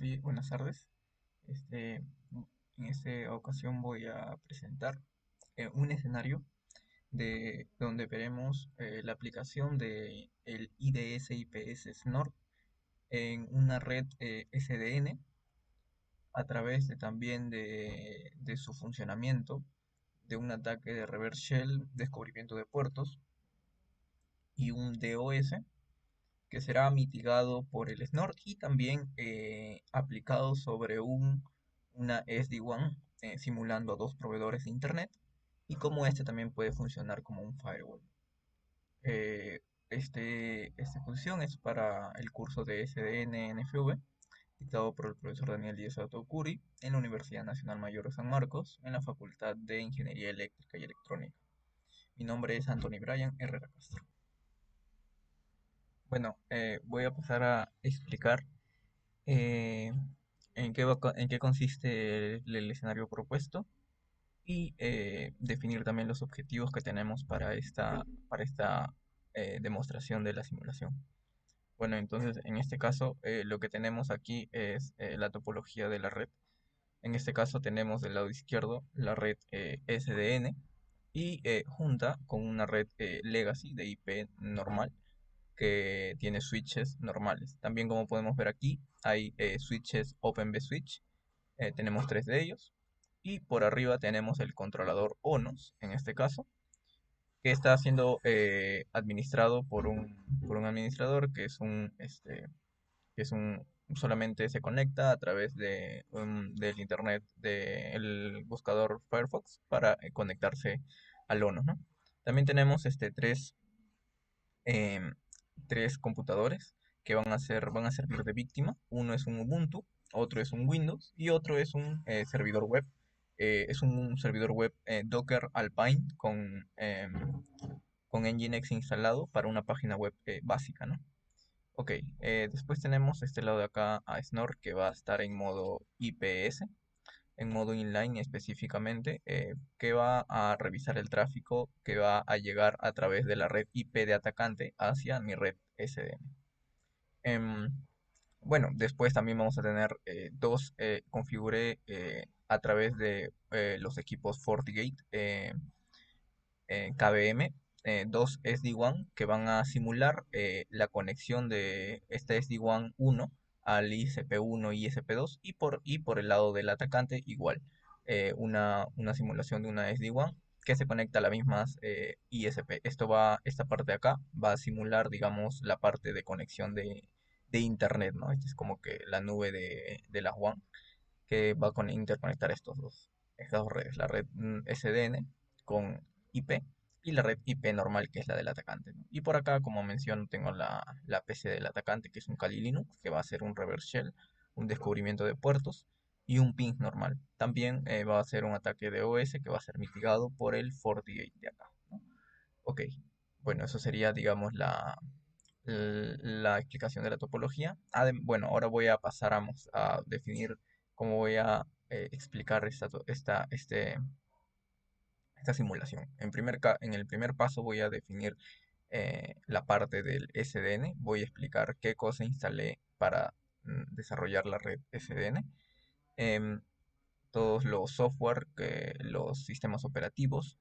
Sí, buenas tardes. Este, en esta ocasión voy a presentar un escenario de donde veremos la aplicación de el IDS-IPS SNOR en una red SDN a través también de su funcionamiento, de un ataque de reverse shell, descubrimiento de puertos y un DOS que será mitigado por el Snort y también aplicado sobre una SD-WAN simulando a dos proveedores de Internet y cómo este también puede funcionar como un firewall. Eh, esta función es para el curso de SDN-NFV dictado por el profesor Daniel Díaz Curi en la Universidad Nacional Mayor de San Marcos en la Facultad de Ingeniería Eléctrica y Electrónica. Mi nombre es Anthony Bryan Herrera Castro. Bueno, voy a pasar a explicar eh, en qué consiste el escenario propuesto y definir también los objetivos que tenemos para esta demostración de la simulación. Bueno, entonces en este caso lo que tenemos aquí es la topología de la red. En este caso tenemos del lado izquierdo la red SDN y junta con una red legacy de IP normal que tiene switches normales. También como podemos ver aquí, hay switches OpenVSwitch, tenemos tres de ellos. Y por arriba tenemos el controlador ONOS, en este caso, que está siendo administrado por un administrador que es solamente se conecta a través del internet del buscador Firefox para conectarse al ONOS, ¿no? También tenemos em, tres computadores que van a servir de víctima. Uno es un Ubuntu, otro es un Windows y otro es un servidor web. Es un servidor web Docker Alpine con Nginx instalado para una página web básica, ¿no? Ok, después tenemos este lado de acá a Snort que va a estar en modo IPS, en modo inline específicamente, que va a revisar el tráfico que va a llegar a través de la red IP de atacante hacia mi red SDN. Em, bueno, después también vamos a tener configuré a través de los equipos FortiGate KVM, dos SD-WAN que van a simular la conexión de esta SD-WAN 1 al ISP1 y ISP2 y por el lado del atacante igual, una simulación de una SD-WAN que se conecta a las mismas ISP. Esta parte de acá va a simular, digamos, la parte de conexión de internet, ¿no? Esta es como que la nube de las WAN que va a interconectar estas dos redes, la red SDN con IP y la red IP normal que es la del atacante, ¿no? Y por acá, como menciono, tengo la PC del atacante que es un Kali Linux que va a hacer un reverse shell, un descubrimiento de puertos y un ping normal. También va a ser un ataque de OS que va a ser mitigado por el FortiGate de acá, ¿no? Ok, bueno, eso sería, digamos, la explicación de la topología. Bueno, ahora voy a pasar a definir cómo voy a explicar esta simulación. En el primer paso voy a definir la parte del SDN. Voy a explicar qué cosa instalé para desarrollar la red SDN. em, Todos los software, los sistemas operativos.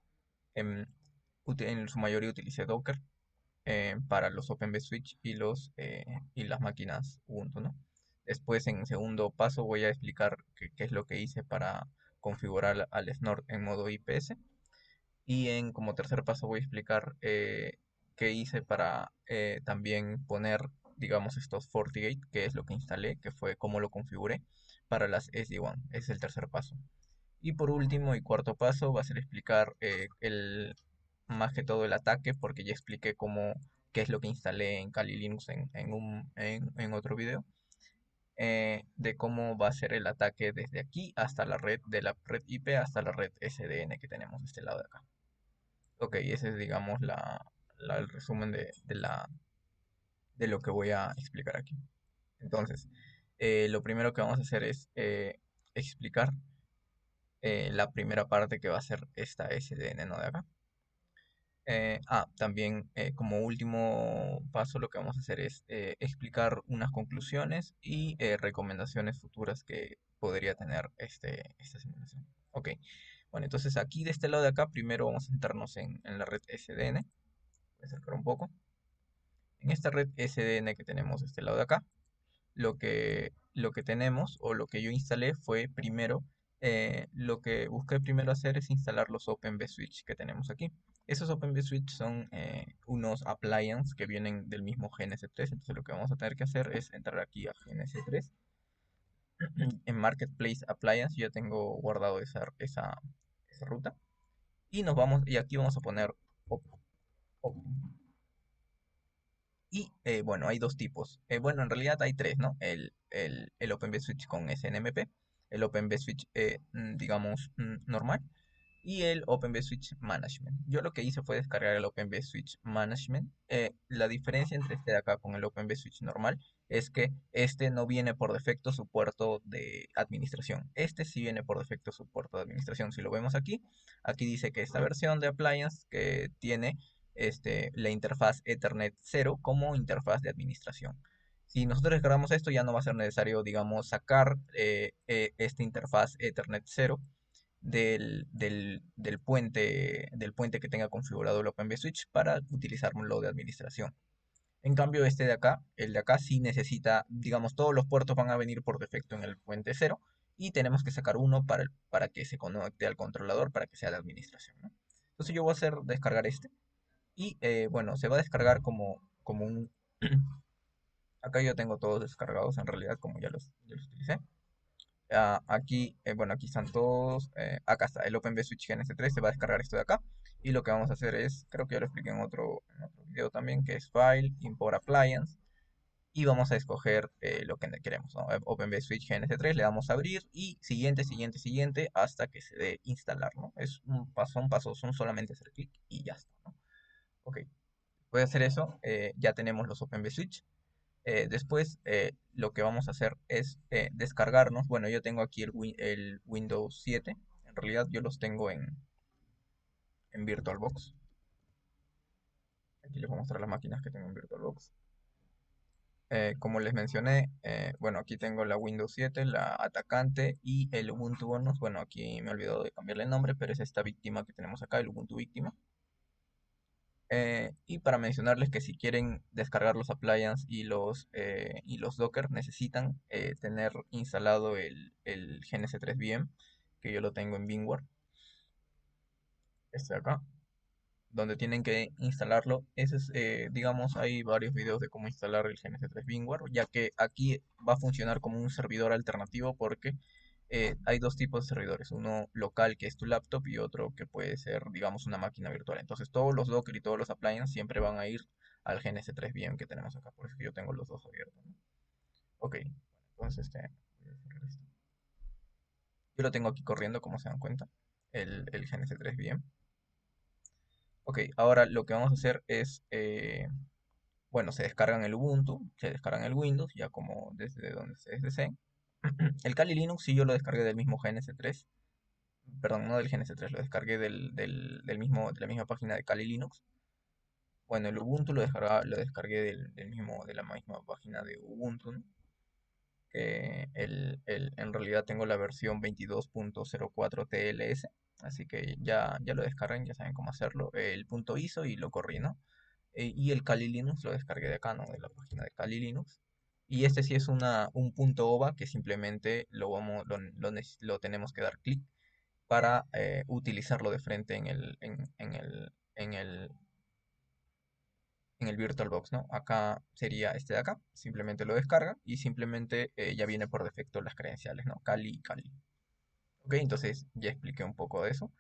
em, en su mayoría utilicé Docker para los OpenVSwitch y las máquinas Ubuntu, ¿no? Después, en segundo paso, voy a explicar qué es lo que hice para configurar al Snort en modo IPS. Y como tercer paso voy a explicar qué hice para también poner, digamos, estos FortiGate, que es lo que instalé, que fue cómo lo configuré para las SD-WAN. Ese es el tercer paso. Y por último y cuarto paso va a ser explicar más que todo el ataque, porque ya expliqué qué es lo que instalé en Kali Linux en otro video, de cómo va a ser el ataque desde aquí hasta de la red IP hasta la red SDN que tenemos de este lado de acá. Ok, ese es, digamos, el resumen de lo que voy a explicar aquí. Entonces, lo primero que vamos a hacer es explicar la primera parte que va a ser esta SDN, ¿no? De acá. También como último paso lo que vamos a hacer es explicar unas conclusiones y recomendaciones futuras que podría tener esta simulación. Ok, bueno, entonces aquí de este lado de acá primero vamos a centrarnos en la red SDN. Voy a acercar un poco. En esta red SDN que tenemos de este lado de acá, lo que tenemos o lo que yo instalé fue primero, lo que busqué primero hacer es instalar los OpenVSwitch que tenemos aquí. Esos OpenVSwitch son unos appliances que vienen del mismo GNS3, entonces lo que vamos a tener que hacer es entrar aquí a GNS3. En Marketplace Appliance yo ya tengo guardado esa ruta y aquí vamos a poner Open. Y bueno, hay dos tipos. Bueno, en realidad hay tres, ¿no? El OpenVSwitch con SNMP, el OpenVSwitch, digamos, normal, y el OpenVSwitch Management. Yo lo que hice fue descargar el OpenVSwitch Management. La diferencia entre este de acá con el OpenVSwitch normal es que este no viene por defecto su puerto de administración. Este sí viene por defecto su puerto de administración. Si lo vemos aquí, aquí dice que esta versión de appliance que tiene la interfaz Ethernet 0 como interfaz de administración. Si nosotros descargamos esto, ya no va a ser necesario, digamos, sacar esta interfaz Ethernet 0 del puente que tenga configurado el OpenVSwitch para utilizarlo de administración. En cambio, este de acá, el de acá sí necesita, digamos, todos los puertos van a venir por defecto en el puente 0 y tenemos que sacar uno para que se conecte al controlador para que sea de administración, ¿no? Entonces yo voy a hacer descargar este y bueno, se va a descargar como un... Acá yo tengo todos descargados en realidad como ya los utilicé. Aquí, bueno, aquí están todos. Acá está el OpenVSwitch GNS3, se va a descargar esto de acá. Y lo que vamos a hacer es, creo que ya lo expliqué en otro video también, que es File, Import Appliance. Y vamos a escoger lo que queremos, ¿no? OpenVSwitch GNS3, le damos a abrir y siguiente, siguiente, siguiente, hasta que se dé instalar, ¿no? Es un paso, son solamente hacer clic y ya está, ¿no? Ok, voy a hacer eso, ya tenemos los OpenVSwitch. Después lo que vamos a hacer es descargarnos. Bueno, yo tengo aquí el Windows 7. En realidad yo los tengo en VirtualBox. Aquí les voy a mostrar las máquinas que tengo en VirtualBox. Como les mencioné, bueno, aquí tengo la Windows 7, la atacante y el Ubuntu Bonus. Bueno, aquí me he olvidado de cambiarle el nombre, pero es esta víctima que tenemos acá, el Ubuntu víctima. Y para mencionarles que si quieren descargar los appliances y los Docker, necesitan tener instalado el GNS3 VM, que yo lo tengo en VMware, este de acá, donde tienen que instalarlo. Ese es, digamos, hay varios videos de cómo instalar el GNS3 VMware, ya que aquí va a funcionar como un servidor alternativo porque hay dos tipos de servidores, uno local que es tu laptop y otro que puede ser, digamos, una máquina virtual. Entonces todos los Docker y todos los appliances siempre van a ir al GNS3 VM que tenemos acá, por eso que yo tengo los dos abiertos, ¿no? Ok, entonces voy a cerrar esto. Yo lo tengo aquí corriendo, como se dan cuenta, el GNS3 VM. Ok, ahora lo que vamos a hacer es, bueno, se descargan el Ubuntu, se descargan el Windows, ya como desde donde ustedes deseen. El Kali Linux sí yo lo descargué del mismo GNS3, perdón, no del GNS3, lo descargué de la misma página de Kali Linux. Bueno, el Ubuntu lo descargué de la misma página de Ubuntu, ¿no? Que en realidad tengo la versión 22.04 TLS, así que ya lo descarguen, ya saben cómo hacerlo. El punto ISO y lo corrí, ¿no? Y el Kali Linux lo descargué de acá, ¿no? De la página de Kali Linux. Y este sí es un punto OVA que simplemente lo tenemos que dar clic para utilizarlo de frente en el VirtualBox, ¿no? Acá sería este de acá, simplemente lo descarga y simplemente ya viene por defecto las credenciales, ¿no? Kali y Kali. Ok, entonces ya expliqué un poco de eso.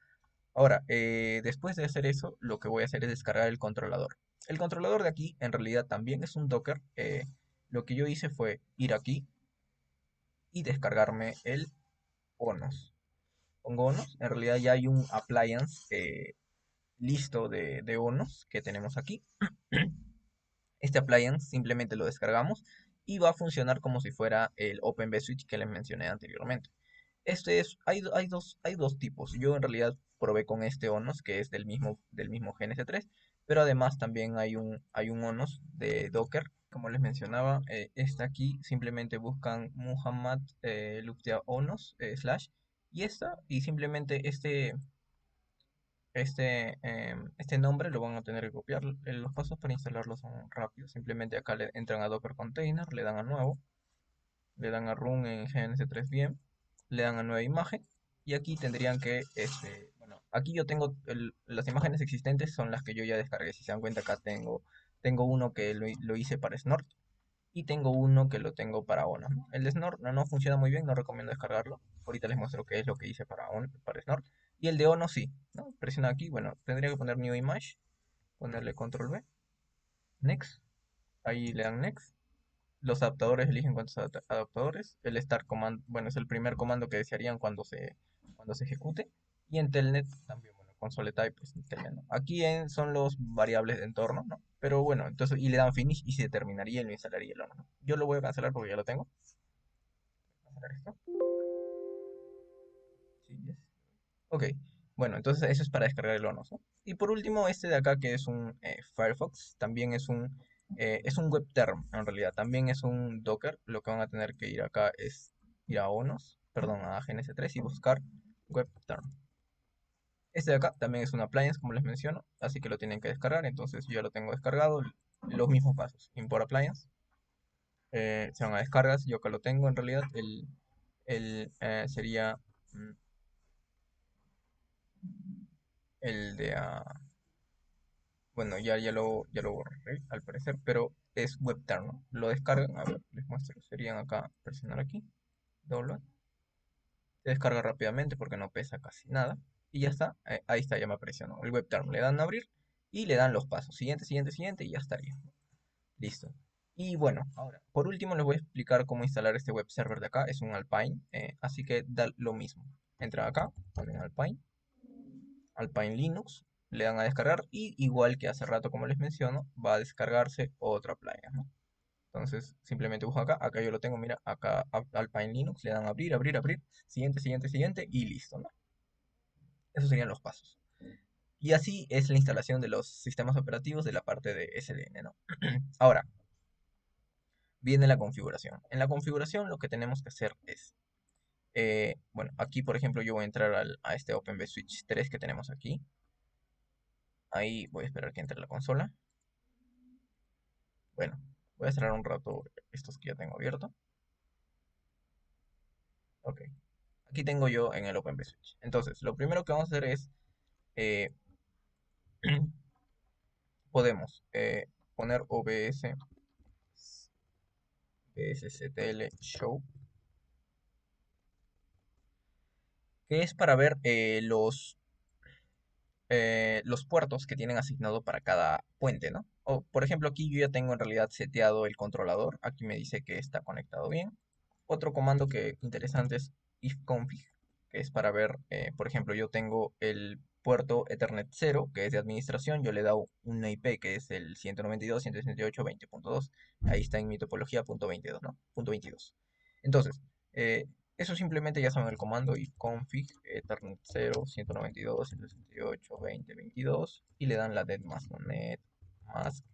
Ahora, después de hacer eso, lo que voy a hacer es descargar el controlador. El controlador de aquí en realidad también es un Docker. Lo que yo hice fue ir aquí y descargarme el ONOS. Pongo ONOS, en realidad ya hay un appliance listo de ONOS que tenemos aquí. Este appliance simplemente lo descargamos y va a funcionar como si fuera el OpenVSwitch que les mencioné anteriormente. Hay dos tipos. Yo en realidad probé con este ONOS que es del mismo GNS3 pero además también hay un ONOS de Docker, como les mencionaba, está aquí, simplemente buscan Muhammad Luptia ONOS slash y y simplemente este nombre lo van a tener que copiar. Los pasos para instalarlo son rápidos, simplemente acá le entran a Docker Container, le dan a nuevo, le dan a Run en GNS3 VM, le dan a nueva imagen y aquí tendrían que, bueno, aquí yo tengo las imágenes existentes son las que yo ya descargué. Si se dan cuenta acá tengo uno que lo hice para Snort y tengo uno que lo tengo para ONO, ¿no? El de Snort no funciona muy bien, no recomiendo descargarlo. Ahorita les muestro qué es lo que hice para Snort. Y el de ONO sí, ¿no? Presiona aquí, bueno, tendría que poner New Image, ponerle Control V, Next, ahí le dan Next. Los adaptadores eligen cuántos adaptadores. El start command, bueno, es el primer comando que desearían cuando se ejecute. Y en telnet también, bueno, console type, pues telnet, ¿no? Aquí son los variables de entorno, ¿no? Pero bueno, entonces, y le dan finish y se terminaría y lo instalaría el horno, ¿no? Yo lo voy a cancelar porque ya lo tengo. Cancelar esto. Sí, yes. Ok, bueno, entonces eso es para descargar el ONOS, ¿no? Y por último, este de acá que es un Firefox, también es un web term, en realidad, también es un Docker. Lo que van a tener que ir acá es ir a ONOS, perdón, a GNS3 y buscar web term. Este de acá también es un appliance, como les menciono, así que lo tienen que descargar, entonces yo ya lo tengo descargado, los mismos pasos, import appliance, se van a descargas, yo acá lo tengo en realidad, sería mm, el de... bueno, ya lo borré al parecer, pero es WebTerm, ¿no? Lo descargan, a ver, les muestro, serían acá, presionar aquí, download, se descarga rápidamente porque no pesa casi nada, y ya está, ahí está, ya me apareció, ¿no? El WebTerm, le dan a abrir y le dan los pasos, siguiente, siguiente, siguiente, y ya estaría, listo. Y bueno, ahora, por último les voy a explicar cómo instalar este web server de acá, es un Alpine, así que da lo mismo. Entran acá, ponen Alpine Linux, le dan a descargar y igual que hace rato como les menciono, va a descargarse otra playa, ¿no? Entonces simplemente busco acá, acá yo lo tengo, mira, acá Alpine Linux, le dan a abrir, abrir, abrir, siguiente, siguiente, siguiente y listo, ¿no? Esos serían los pasos. Y así es la instalación de los sistemas operativos de la parte de SDN, ¿no? Ahora, viene la configuración. En la configuración lo que tenemos que hacer es, bueno, aquí por ejemplo yo voy a entrar a este OpenVSwitch 3 que tenemos aquí. Ahí voy a esperar que entre la consola. Bueno, voy a cerrar un rato estos que ya tengo abierto. Ok. Aquí tengo yo en el OpenVSwitch. Entonces, lo primero que vamos a hacer es, eh, podemos poner OBS, BSCTL Show, que es para ver los puertos que tienen asignado para cada puente, ¿no? O, por ejemplo, aquí yo ya tengo en realidad seteado el controlador. Aquí me dice que está conectado bien. Otro comando que interesante es ifconfig, que es para ver, por ejemplo, yo tengo el puerto Ethernet 0, que es de administración, yo le he dado una IP que es el 192.168.20.2. Ahí está en mi topología punto 22, ¿no? Punto 22. Entonces, eh, eso simplemente ya saben el comando ifconfig Ethernet 0, 192.168.20.22 y le dan la net mask, ¿no? Net mask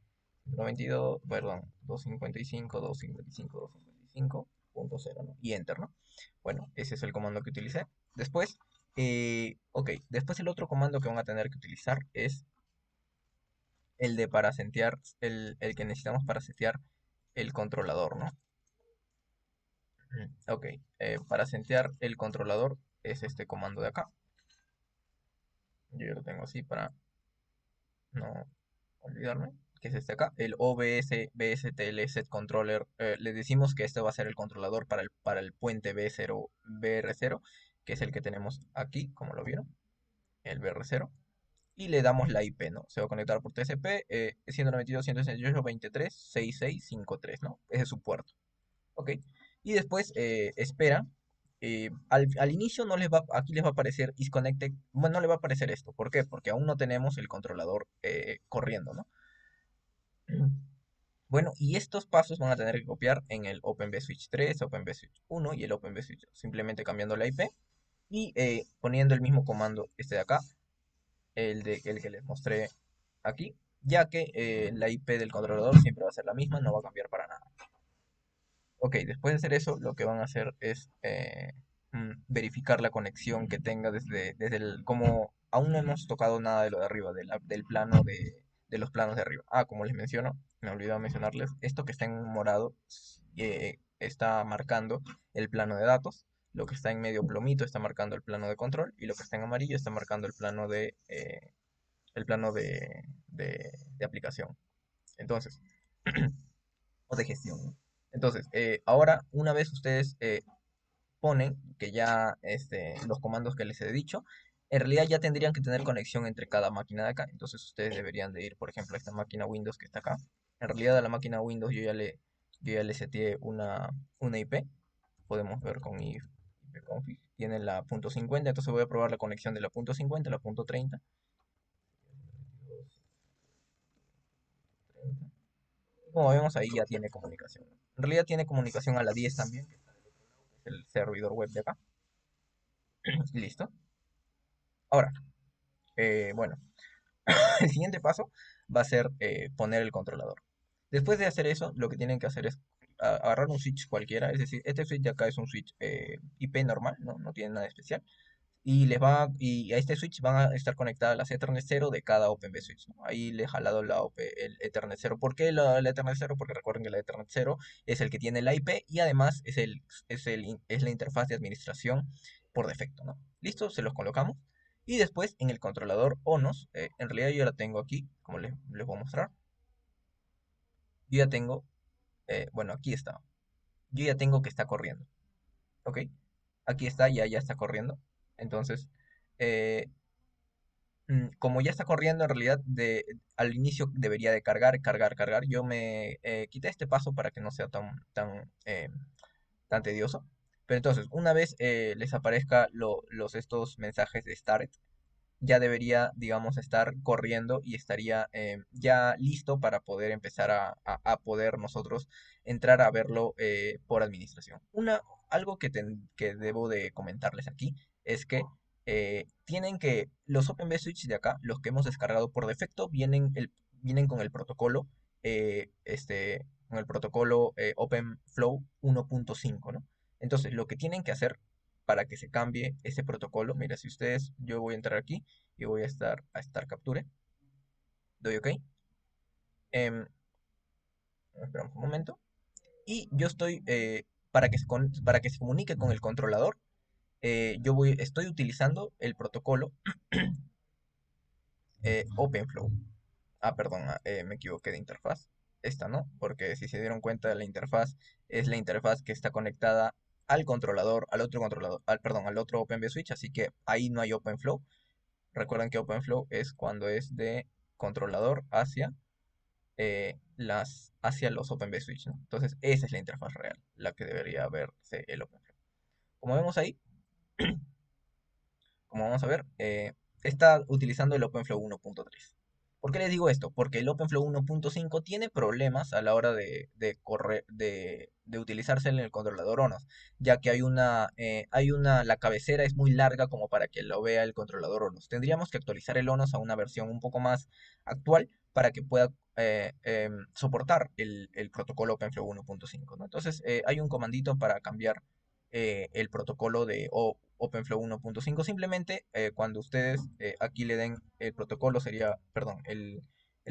192, perdón, 255.255.255.0, ¿no? Y enter, ¿no? Bueno, ese es el comando que utilicé. Después, ok, después el otro comando que van a tener que utilizar es el de para setear, el que necesitamos para setear el controlador, ¿no? Ok, para setear el controlador es este comando de acá. Yo ya lo tengo así para no olvidarme, que es este acá, el OBS BSTL Set Controller. Le decimos que este va a ser el controlador para el puente B0, BR0, que es el que tenemos aquí, como lo vieron, el BR0. Y le damos la IP, ¿no? Se va a conectar por TCP, 192.168.23.6653, ¿no? Ese es su puerto. Ok. Y después espera. Al inicio no les va, aquí les va a aparecer is connected, bueno, no le va a aparecer esto. ¿Por qué? Porque aún no tenemos el controlador corriendo, ¿no? Bueno, y estos pasos van a tener que copiar en el OpenVSwitch 3, OpenVSwitch 1 y el OpenVSwitch 2, simplemente cambiando la IP y poniendo el mismo comando este de acá, el que les mostré aquí, ya que la IP del controlador siempre va a ser la misma, no va a cambiar para nada. Ok, después de hacer eso, lo que van a hacer es verificar la conexión que tenga desde el... Como aún no hemos tocado nada de lo de arriba, del plano de los planos de arriba. Ah, como les menciono, me olvidé mencionarles, esto que está en morado está marcando el plano de datos, lo que está en medio plomito está marcando el plano de control y lo que está en amarillo está marcando el plano de aplicación. Entonces, o de gestión, ¿no? Entonces, ahora, una vez ustedes ponen que ya los comandos que les he dicho, en realidad ya tendrían que tener conexión entre cada máquina de acá. Entonces, ustedes deberían de ir, por ejemplo, a esta máquina Windows que está acá. En realidad, a la máquina Windows yo ya le seteé una IP. Podemos ver con ipconfig. Tiene la .50, entonces voy a probar la conexión de la .50 a la .30. Como vemos ahí ya tiene comunicación. En realidad tiene comunicación a la 10 también, que es el servidor web de acá. Listo. Ahora, bueno, el siguiente paso va a ser poner el controlador. Después de hacer eso, lo que tienen que hacer es agarrar un switch cualquiera, es decir, este switch de acá es un switch IP normal, no tiene nada especial. Y a este switch van a estar conectadas las Ethernet 0 de cada OpenVSwitch, ¿no? Ahí le he jalado el Ethernet 0. ¿Por qué la Ethernet 0? Porque recuerden que la Ethernet 0 es el que tiene la IP y además es la interfaz de administración por defecto, ¿no? Listo, se los colocamos. Y después en el controlador ONOS, en realidad yo la tengo aquí, como les voy a mostrar. Yo ya tengo, bueno, aquí está. Yo ya tengo que está corriendo, ¿ok? Aquí está, ya está corriendo. Entonces, eh, como ya está corriendo, en realidad al inicio debería de cargar. Yo me quité este paso para que no sea tan tedioso. Pero entonces, una vez les aparezca estos mensajes de Start, ya debería, digamos, estar corriendo y estaría ya listo para poder empezar a poder nosotros entrar a verlo por administración. Algo que debo de comentarles aquí es que los OpenVSwitch de acá, los que hemos descargado por defecto, vienen con el protocolo OpenFlow 1.5, ¿no? Entonces, lo que tienen que hacer para que se cambie ese protocolo, mira, yo voy a entrar aquí y voy a estar capture, doy OK, em, esperamos un momento, y yo para que se comunique con el controlador, estoy utilizando el protocolo OpenFlow. Ah, perdón, me equivoqué de interfaz. Esta no, porque si se dieron cuenta, la interfaz es la interfaz que está conectada al controlador, al otro controlador, perdón, al otro OpenVSwitch, así que ahí no hay OpenFlow. Recuerden que OpenFlow es cuando es de controlador hacia los OpenVSwitch, ¿no? Entonces, esa es la interfaz real, la que debería verse el OpenFlow. Como vemos ahí, como vamos a ver, está utilizando el OpenFlow 1.3. ¿Por qué les digo esto? Porque el OpenFlow 1.5 tiene problemas a la hora de utilizarse en el controlador ONOS, ya que la cabecera es muy larga como para que lo vea el controlador ONOS. Tendríamos que actualizar el ONOS a una versión un poco más actual para que pueda soportar el protocolo OpenFlow 1.5, ¿no? Entonces, hay un comandito para cambiar el protocolo de OpenFlow 1.5. Simplemente cuando ustedes aquí le den el protocolo sería, perdón, el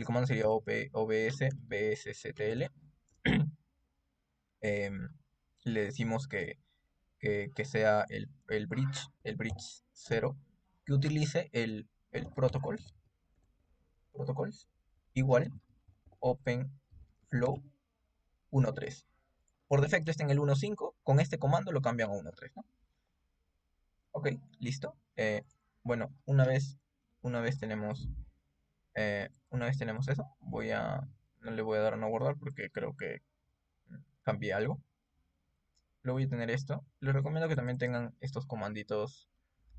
comando sería obs bsctl. em, Le decimos que sea el bridge 0, que utilice el protocols igual OpenFlow 1.3. Por defecto está en el 1.5, con este comando lo cambian a 1.3, ¿no? Ok, listo. Bueno, una vez tenemos eso, no le voy a dar a no guardar porque creo que cambié algo. Lo voy a tener esto. Les recomiendo que también tengan estos comanditos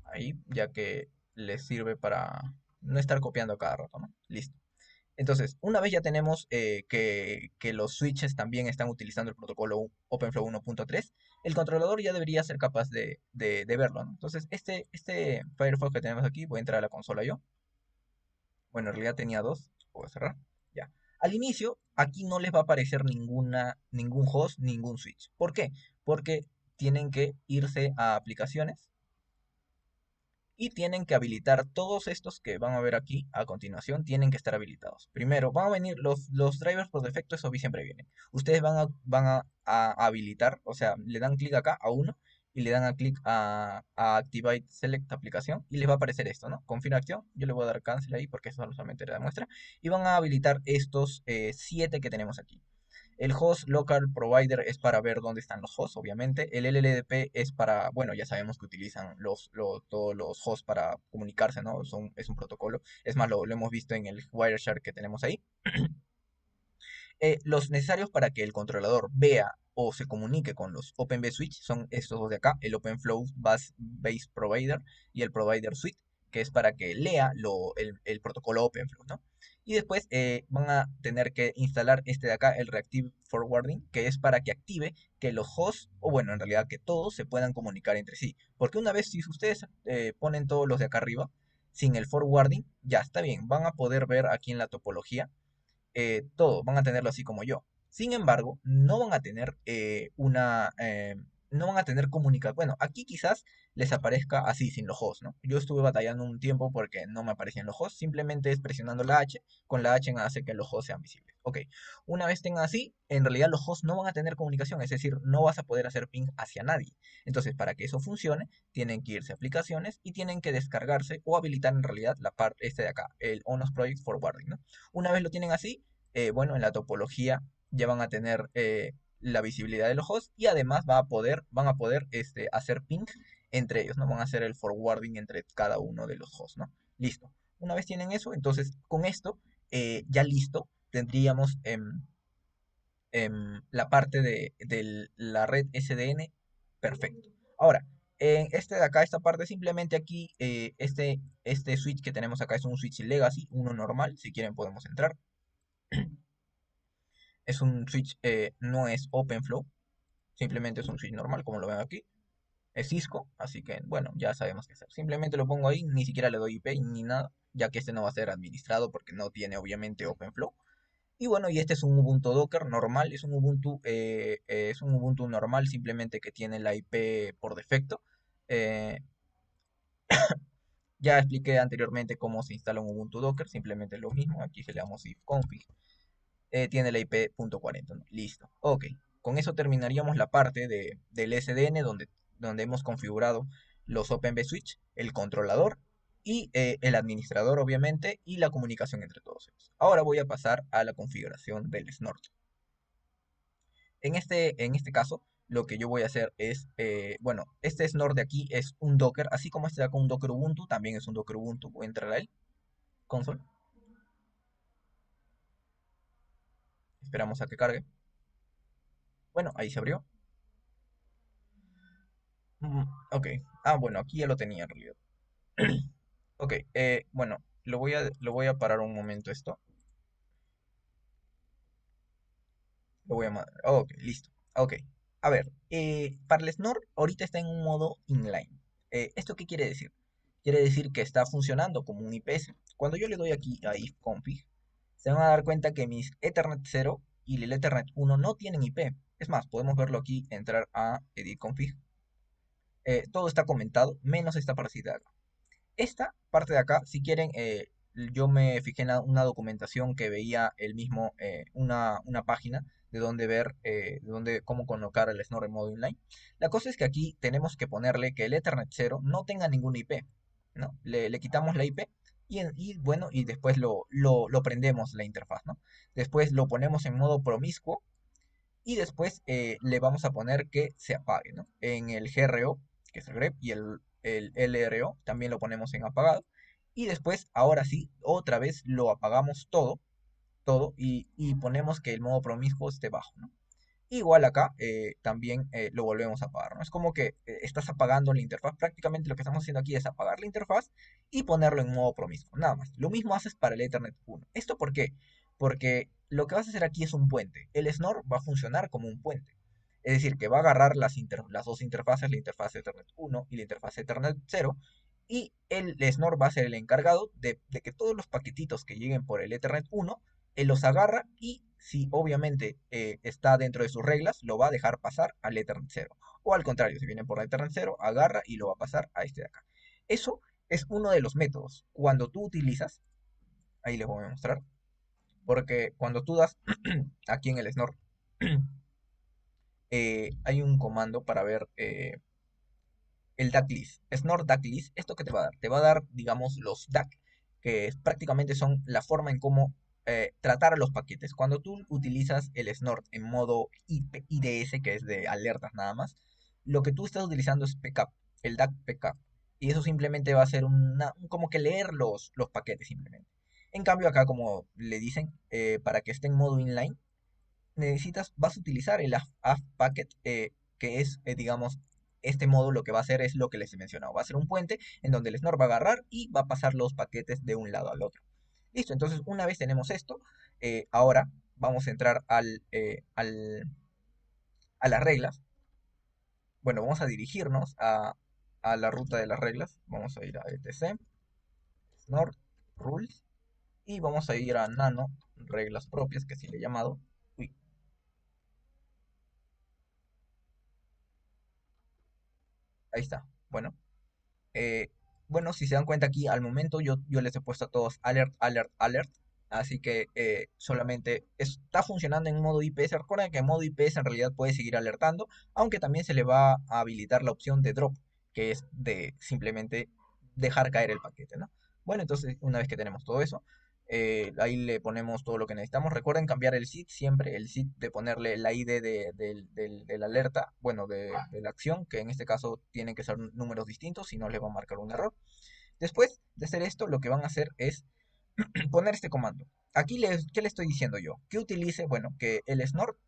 ahí, ya que les sirve para no estar copiando a cada rato, ¿no? Listo. Entonces, una vez ya tenemos que los switches también están utilizando el protocolo OpenFlow 1.3, el controlador ya debería ser capaz de verlo, ¿no? Entonces, este Firefox que tenemos aquí, voy a entrar a la consola yo. Bueno, en realidad tenía dos. Puedo cerrar. Ya. Al inicio, aquí no les va a aparecer ningún host, ningún switch. ¿Por qué? Porque tienen que irse a aplicaciones y tienen que habilitar todos estos que van a ver aquí a continuación, tienen que estar habilitados. Primero, van a venir los drivers por defecto, eso siempre vienen. Ustedes van a habilitar, o sea, le dan clic acá a uno y le dan a clic a Activate Select aplicación y les va a aparecer esto, ¿no? Confirma acción, yo le voy a dar cancel ahí porque eso solamente le da muestra y van a habilitar estos 7 que tenemos aquí. El host local provider es para ver dónde están los hosts, obviamente. El LLDP es para, bueno, ya sabemos que utilizan todos los hosts para comunicarse, ¿no? Es un protocolo. Es más, lo hemos visto en el Wireshark que tenemos ahí. Los necesarios para que el controlador vea o se comunique con los OpenB Switch son estos dos de acá, el OpenFlow Base Provider y el Provider Suite, que es para que lea el protocolo OpenFlow, ¿no? Y después van a tener que instalar este de acá, el Reactive Forwarding, que es para que active que los hosts, o bueno, en realidad que todos se puedan comunicar entre sí. Porque una vez si ustedes ponen todos los de acá arriba, sin el forwarding, ya está bien, van a poder ver aquí en la topología todo, van a tenerlo así como yo. Sin embargo, no van a tener no van a tener comunicación. Bueno, aquí quizás les aparezca así, sin los hosts, ¿no? Yo estuve batallando un tiempo porque no me aparecían los hosts, simplemente es presionando la H, con la H hace que los hosts sean visibles. Ok, una vez tengan así, en realidad los hosts no van a tener comunicación, es decir, no vas a poder hacer ping hacia nadie. Entonces, para que eso funcione, tienen que irse a aplicaciones y tienen que descargarse o habilitar en realidad la parte este de acá, el ONOS Project Forwarding, ¿no? Una vez lo tienen así, bueno, en la topología ya van a tener la visibilidad de los hosts y además van a poder hacer ping entre ellos, ¿no? Van a hacer el forwarding entre cada uno de los hosts, ¿no? Listo. Una vez tienen eso, entonces con esto, ya listo, tendríamos la parte de la red SDN perfecto. Ahora, en este de acá, esta parte, simplemente aquí, este switch que tenemos acá es un switch legacy, uno normal, si quieren podemos entrar. Es un switch, no es OpenFlow, simplemente es un switch normal, como lo ven aquí. Es Cisco, así que bueno, ya sabemos qué hacer. Simplemente lo pongo ahí, ni siquiera le doy IP ni nada, ya que este no va a ser administrado porque no tiene obviamente OpenFlow. Y bueno, y este es un Ubuntu Docker normal, es un Ubuntu normal, simplemente que tiene la IP por defecto. Eh, ya expliqué anteriormente cómo se instala un Ubuntu Docker, simplemente lo mismo, aquí se le damos ifconfig tiene la IP .40, ¿no? Listo. Ok. Con eso terminaríamos la parte del SDN donde hemos configurado los OpenB Switch, el controlador y el administrador, obviamente, y la comunicación entre todos ellos. Ahora voy a pasar a la configuración del Snort. En este caso, lo que yo voy a hacer es, bueno, este Snort de aquí es un Docker, así como este de acá un Docker Ubuntu, también es un Docker Ubuntu. Voy a entrar a él, console. Esperamos a que cargue. Bueno, ahí se abrió. Ok. Ah, bueno, aquí ya lo tenía en realidad. Ok, bueno, lo voy a parar un momento esto. Ok, listo. Ok. A ver, para el Snort ahorita está en un modo inline. ¿Esto qué quiere decir? Quiere decir que está funcionando como un IPS. Cuando yo le doy aquí a ifconfig, se van a dar cuenta que mis Ethernet 0 y el Ethernet 1 no tienen IP. Es más, podemos verlo aquí, entrar a edit config. Todo está comentado, menos esta partecita de acá. Esta parte de acá, si quieren, yo me fijé en una documentación que veía el mismo, una página de donde ver, cómo colocar el Snort en modo inline. La cosa es que aquí tenemos que ponerle que el Ethernet 0 no tenga ningún IP, ¿no? Le quitamos la IP y bueno, y después lo prendemos la interfaz, ¿no? Después lo ponemos en modo promiscuo y después le vamos a poner que se apague, ¿no? En el GRO, que es el grep, y el LRO también lo ponemos en apagado. Y después, ahora sí, otra vez lo apagamos todo, y ponemos que el modo promiscuo esté bajo, ¿no? Igual acá también lo volvemos a apagar, ¿no? Es como que estás apagando la interfaz. Prácticamente lo que estamos haciendo aquí es apagar la interfaz y ponerlo en modo promiscuo, nada más. Lo mismo haces para el Ethernet 1. ¿Esto por qué? Porque lo que vas a hacer aquí es un puente. El Snort va a funcionar como un puente. Es decir, que va a agarrar las dos interfaces, la interfaz Ethernet 1 y la interfaz Ethernet 0, Y el Snort va a ser el encargado de que todos los paquetitos que lleguen por el Ethernet 1, él los agarra y si obviamente está dentro de sus reglas, lo va a dejar pasar al Ethernet 0. O al contrario, si viene por el Ethernet 0, agarra y lo va a pasar a este de acá. Eso es uno de los métodos. Cuando tú utilizas, ahí les voy a mostrar, porque cuando tú das aquí en el Snort, hay un comando para ver el DAC list. Snort DAC list, ¿esto qué te va a dar? Te va a dar, digamos, los DAC, que prácticamente son la forma en cómo tratar a los paquetes. Cuando tú utilizas el Snort en modo IDS, que es de alertas nada más, lo que tú estás utilizando es PCAP, el DAC PCAP. Y eso simplemente va a ser como que leer los paquetes simplemente. En cambio acá, como le dicen, para que esté en modo inline, vas a utilizar el AF packet, que es, digamos, este modo lo que va a hacer es lo que les he mencionado. Va a ser un puente en donde el Snort va a agarrar y va a pasar los paquetes de un lado al otro. Listo, entonces una vez tenemos esto, ahora vamos a entrar a las reglas. Bueno, vamos a dirigirnos a la ruta de las reglas. Vamos a ir a etc, Snort, rules, y vamos a ir a nano, reglas propias, que así le he llamado. Uy, ahí está. Eh, bueno, si se dan cuenta aquí, al momento yo les he puesto a todos alert, alert, alert. Así que solamente está funcionando en modo IPS. Recuerden que en modo IPS en realidad puede seguir alertando, aunque también se le va a habilitar la opción de drop, que es de simplemente dejar caer el paquete, ¿no? Bueno, entonces una vez que tenemos todo eso, ahí le ponemos todo lo que necesitamos. Recuerden cambiar el SID siempre, el SID de ponerle la ID de la alerta, bueno, de la acción, que en este caso tienen que ser números distintos, si no les va a marcar un error. Después de hacer esto, lo que van a hacer es poner este comando. Aquí, ¿qué le estoy diciendo yo? Que utilice, bueno, que el snort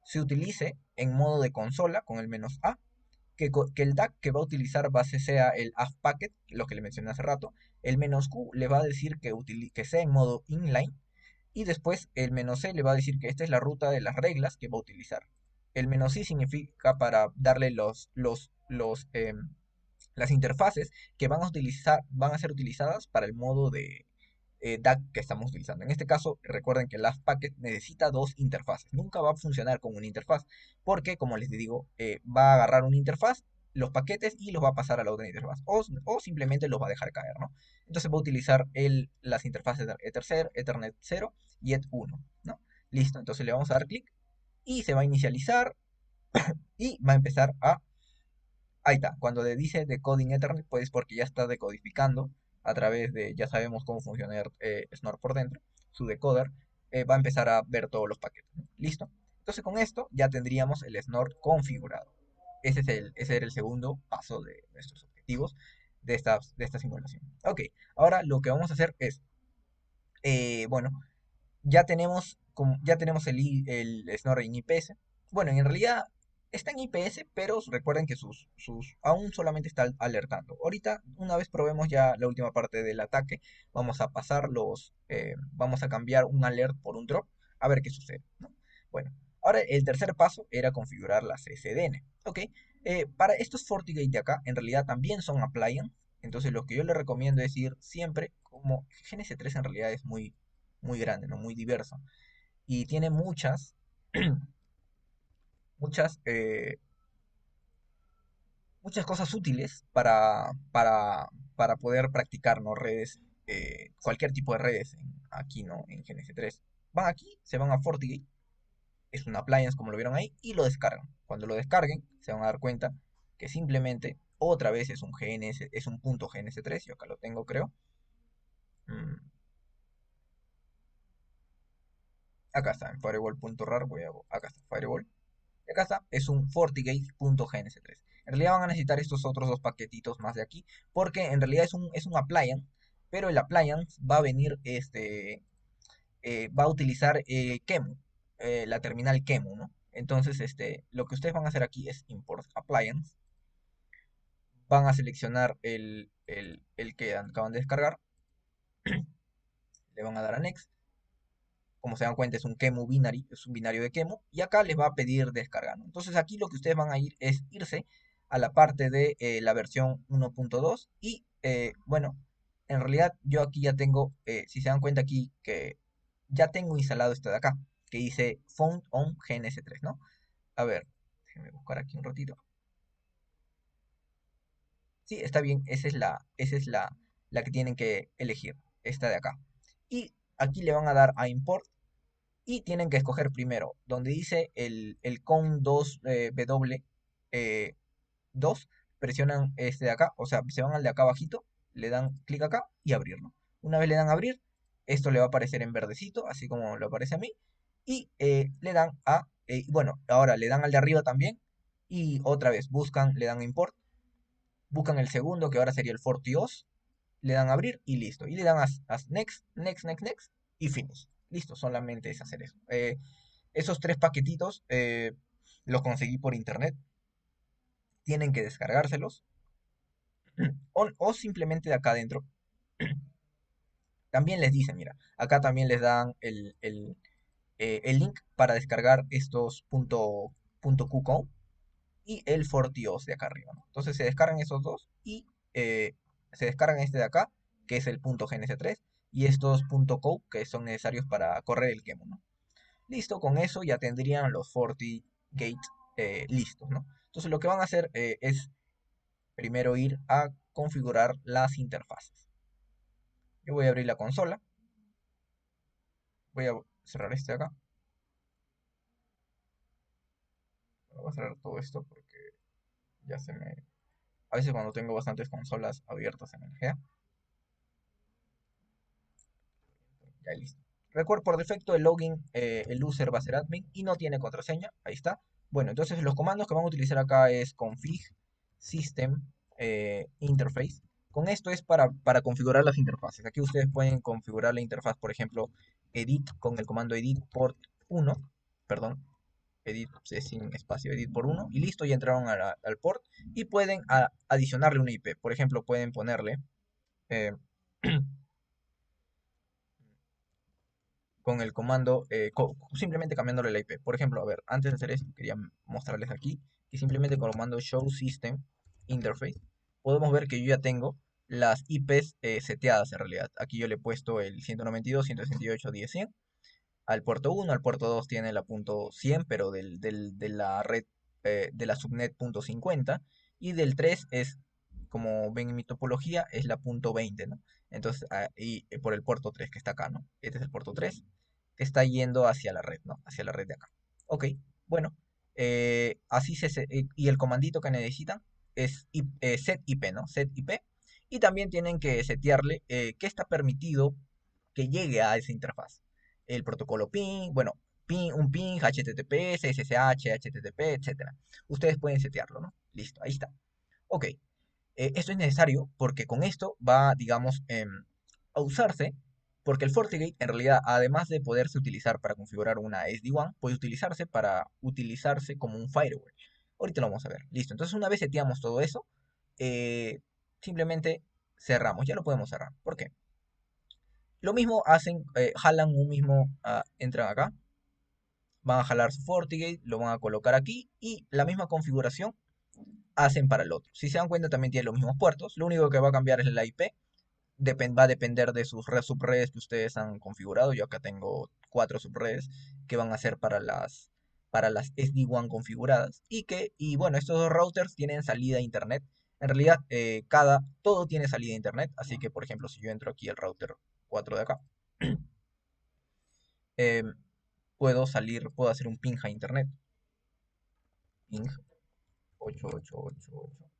se utilice en modo de consola con el "-a", que el DAC que va a utilizar base sea el AF packet, lo que le mencioné hace rato. El "-q le va a decir que sea en modo inline. Y después el "-c le va a decir que esta es la ruta de las reglas que va a utilizar. El "-c significa para darle las interfaces que van a ser utilizadas para el modo de DAC que estamos utilizando. En este caso, recuerden que el AF Packet necesita dos interfaces. Nunca va a funcionar con una interfaz, porque, como les digo, va a agarrar una interfaz, los paquetes, y los va a pasar a la otra interfaz. O simplemente los va a dejar caer, ¿no? Entonces va a utilizar las interfaces de Ethernet 0 y ET1, ¿no? Listo, entonces le vamos a dar clic y se va a inicializar y va a empezar a... Ahí está, cuando le dice decoding Ethernet, pues porque ya está decodificando a través de, ya sabemos cómo funciona Snort por dentro, su decoder, va a empezar a ver todos los paquetes, ¿no? Listo. Entonces con esto ya tendríamos el Snort configurado. Ese era el segundo paso de nuestros objetivos de esta simulación. Ok, ahora lo que vamos a hacer es, bueno, ya tenemos el Snort en IPS. Bueno, en realidad está en IPS, pero recuerden que aún solamente está alertando. Ahorita, una vez probemos ya la última parte del ataque, vamos a cambiar un alert por un drop, a ver qué sucede, ¿no? Bueno, ahora el tercer paso era configurar las SDN. Ok, para estos FortiGate de acá, en realidad también son appliance. Entonces lo que yo le recomiendo es ir siempre, como GNS3 en realidad es muy grande, ¿no? Muy diverso. Y tiene muchas, muchas cosas útiles para poder practicar, ¿no? Redes, cualquier tipo de redes aquí, ¿no? En GNS3. Van aquí, se van a FortiGate, es un appliance como lo vieron ahí, y lo descargan. Cuando lo descarguen, se van a dar cuenta que simplemente otra vez es un GNS, es un punto GNS3, yo acá lo tengo, creo. Mm, Acá está, en firewall.rar, acá está, firewall. Y acá está, es un FortiGate.gns3. En realidad van a necesitar estos otros dos paquetitos más de aquí, porque en realidad es un appliance, pero el appliance va a venir, va a utilizar QEMU, la terminal QEMU, ¿no? Entonces, lo que ustedes van a hacer aquí es import appliance, van a seleccionar el que acaban de descargar, le van a dar a next. Como se dan cuenta, es un QEMU binary, es un binario de QEMU, y acá les va a pedir descargar, ¿no? Entonces aquí lo que ustedes van a ir es irse a la parte de la versión 1.2 y bueno, en realidad yo aquí ya tengo, si se dan cuenta aquí que ya tengo instalado esto de acá, que dice Found on GNS3, ¿no? A ver, déjenme buscar aquí un ratito. Sí, está bien, esa es la que tienen que elegir, esta de acá. Y aquí le van a dar a Import y tienen que escoger primero, donde dice el con 2W 2, presionan este de acá, o sea, se van al de acá abajito, le dan clic acá y abrirlo. Una vez le dan a abrir, esto le va a aparecer en verdecito, así como lo aparece a mí, y le dan bueno, ahora le dan al de arriba también, y otra vez buscan, le dan a import, buscan el segundo, que ahora sería el FortiOS, le dan a abrir y listo. Y le dan a next, next, next, next y finish. Listo, solamente es hacer eso. Esos tres paquetitos los conseguí por internet. Tienen que descargárselos. O simplemente de acá adentro. También les dicen, mira, acá también les dan el link para descargar estos .qcon y el FortiOS de acá arriba, ¿no? Entonces se descargan esos dos y se descargan este de acá, que es el .gnc3, y estos .co, que son necesarios para correr el QEMU, ¿no? Listo, con eso ya tendrían los FortiGate listos, ¿no? Entonces lo que van a hacer es primero ir a configurar las interfaces. Yo voy a abrir la consola, voy a cerrar este de acá, voy a cerrar todo esto porque ya se me... A veces cuando tengo bastantes consolas abiertas en el GEA, ya listo. Recuerdo por defecto el login, el user va a ser admin y no tiene contraseña, ahí está. Bueno, entonces los comandos que vamos a utilizar acá es config system interface. Con esto es para configurar las interfaces. Aquí ustedes pueden configurar la interfaz, por ejemplo, edit con el comando edit port 1, perdón, edit sin espacio, edit por 1 y listo, ya entraron al port y pueden adicionarle una IP. Por ejemplo, pueden ponerle eh, con el comando, simplemente cambiándole la IP. Por ejemplo, a ver, antes de hacer esto, quería mostrarles aquí que simplemente con el comando show system interface podemos ver que yo ya tengo las IPs seteadas en realidad. Aquí yo le he puesto el 192.168.10.100 al puerto 1, al puerto 2 tiene la punto 100, pero de la red de la subnet punto 50, y del 3 es, como ven en mi topología, es la punto 20, ¿no? Entonces, y por el puerto 3 que está acá, ¿no? Este es el puerto 3 que está yendo hacia la red, ¿no? Hacia la red de acá. Ok, bueno, y el comandito que necesitan es set IP, ¿no? Set IP. Y también tienen que setearle qué está permitido que llegue a esa interfaz. El protocolo PIN, bueno, un PIN, HTTPS, SSH, HTTP, etcétera. Ustedes pueden setearlo, ¿no? Listo, ahí está. Ok, esto es necesario porque con esto va, digamos, a usarse, porque el FortiGate en realidad, además de poderse utilizar para configurar una SD-WAN, puede utilizarse como un firewall. Ahorita lo vamos a ver. Listo, entonces una vez seteamos todo eso, eh, simplemente cerramos, ya lo podemos cerrar. ¿Por qué? Lo mismo hacen, jalan un mismo, entran acá, van a jalar su FortiGate, lo van a colocar aquí y la misma configuración hacen para el otro. Si se dan cuenta también tiene los mismos puertos, lo único que va a cambiar es la IP, va a depender de sus subredes que ustedes han configurado. Yo acá tengo 4 subredes que van a ser para las SD-WAN configuradas y bueno, estos dos routers tienen salida a internet. En realidad, todo tiene salida a internet, así que por ejemplo, si yo entro aquí al router 4 de acá, eh, puedo hacer un ping a internet. Ping 8888.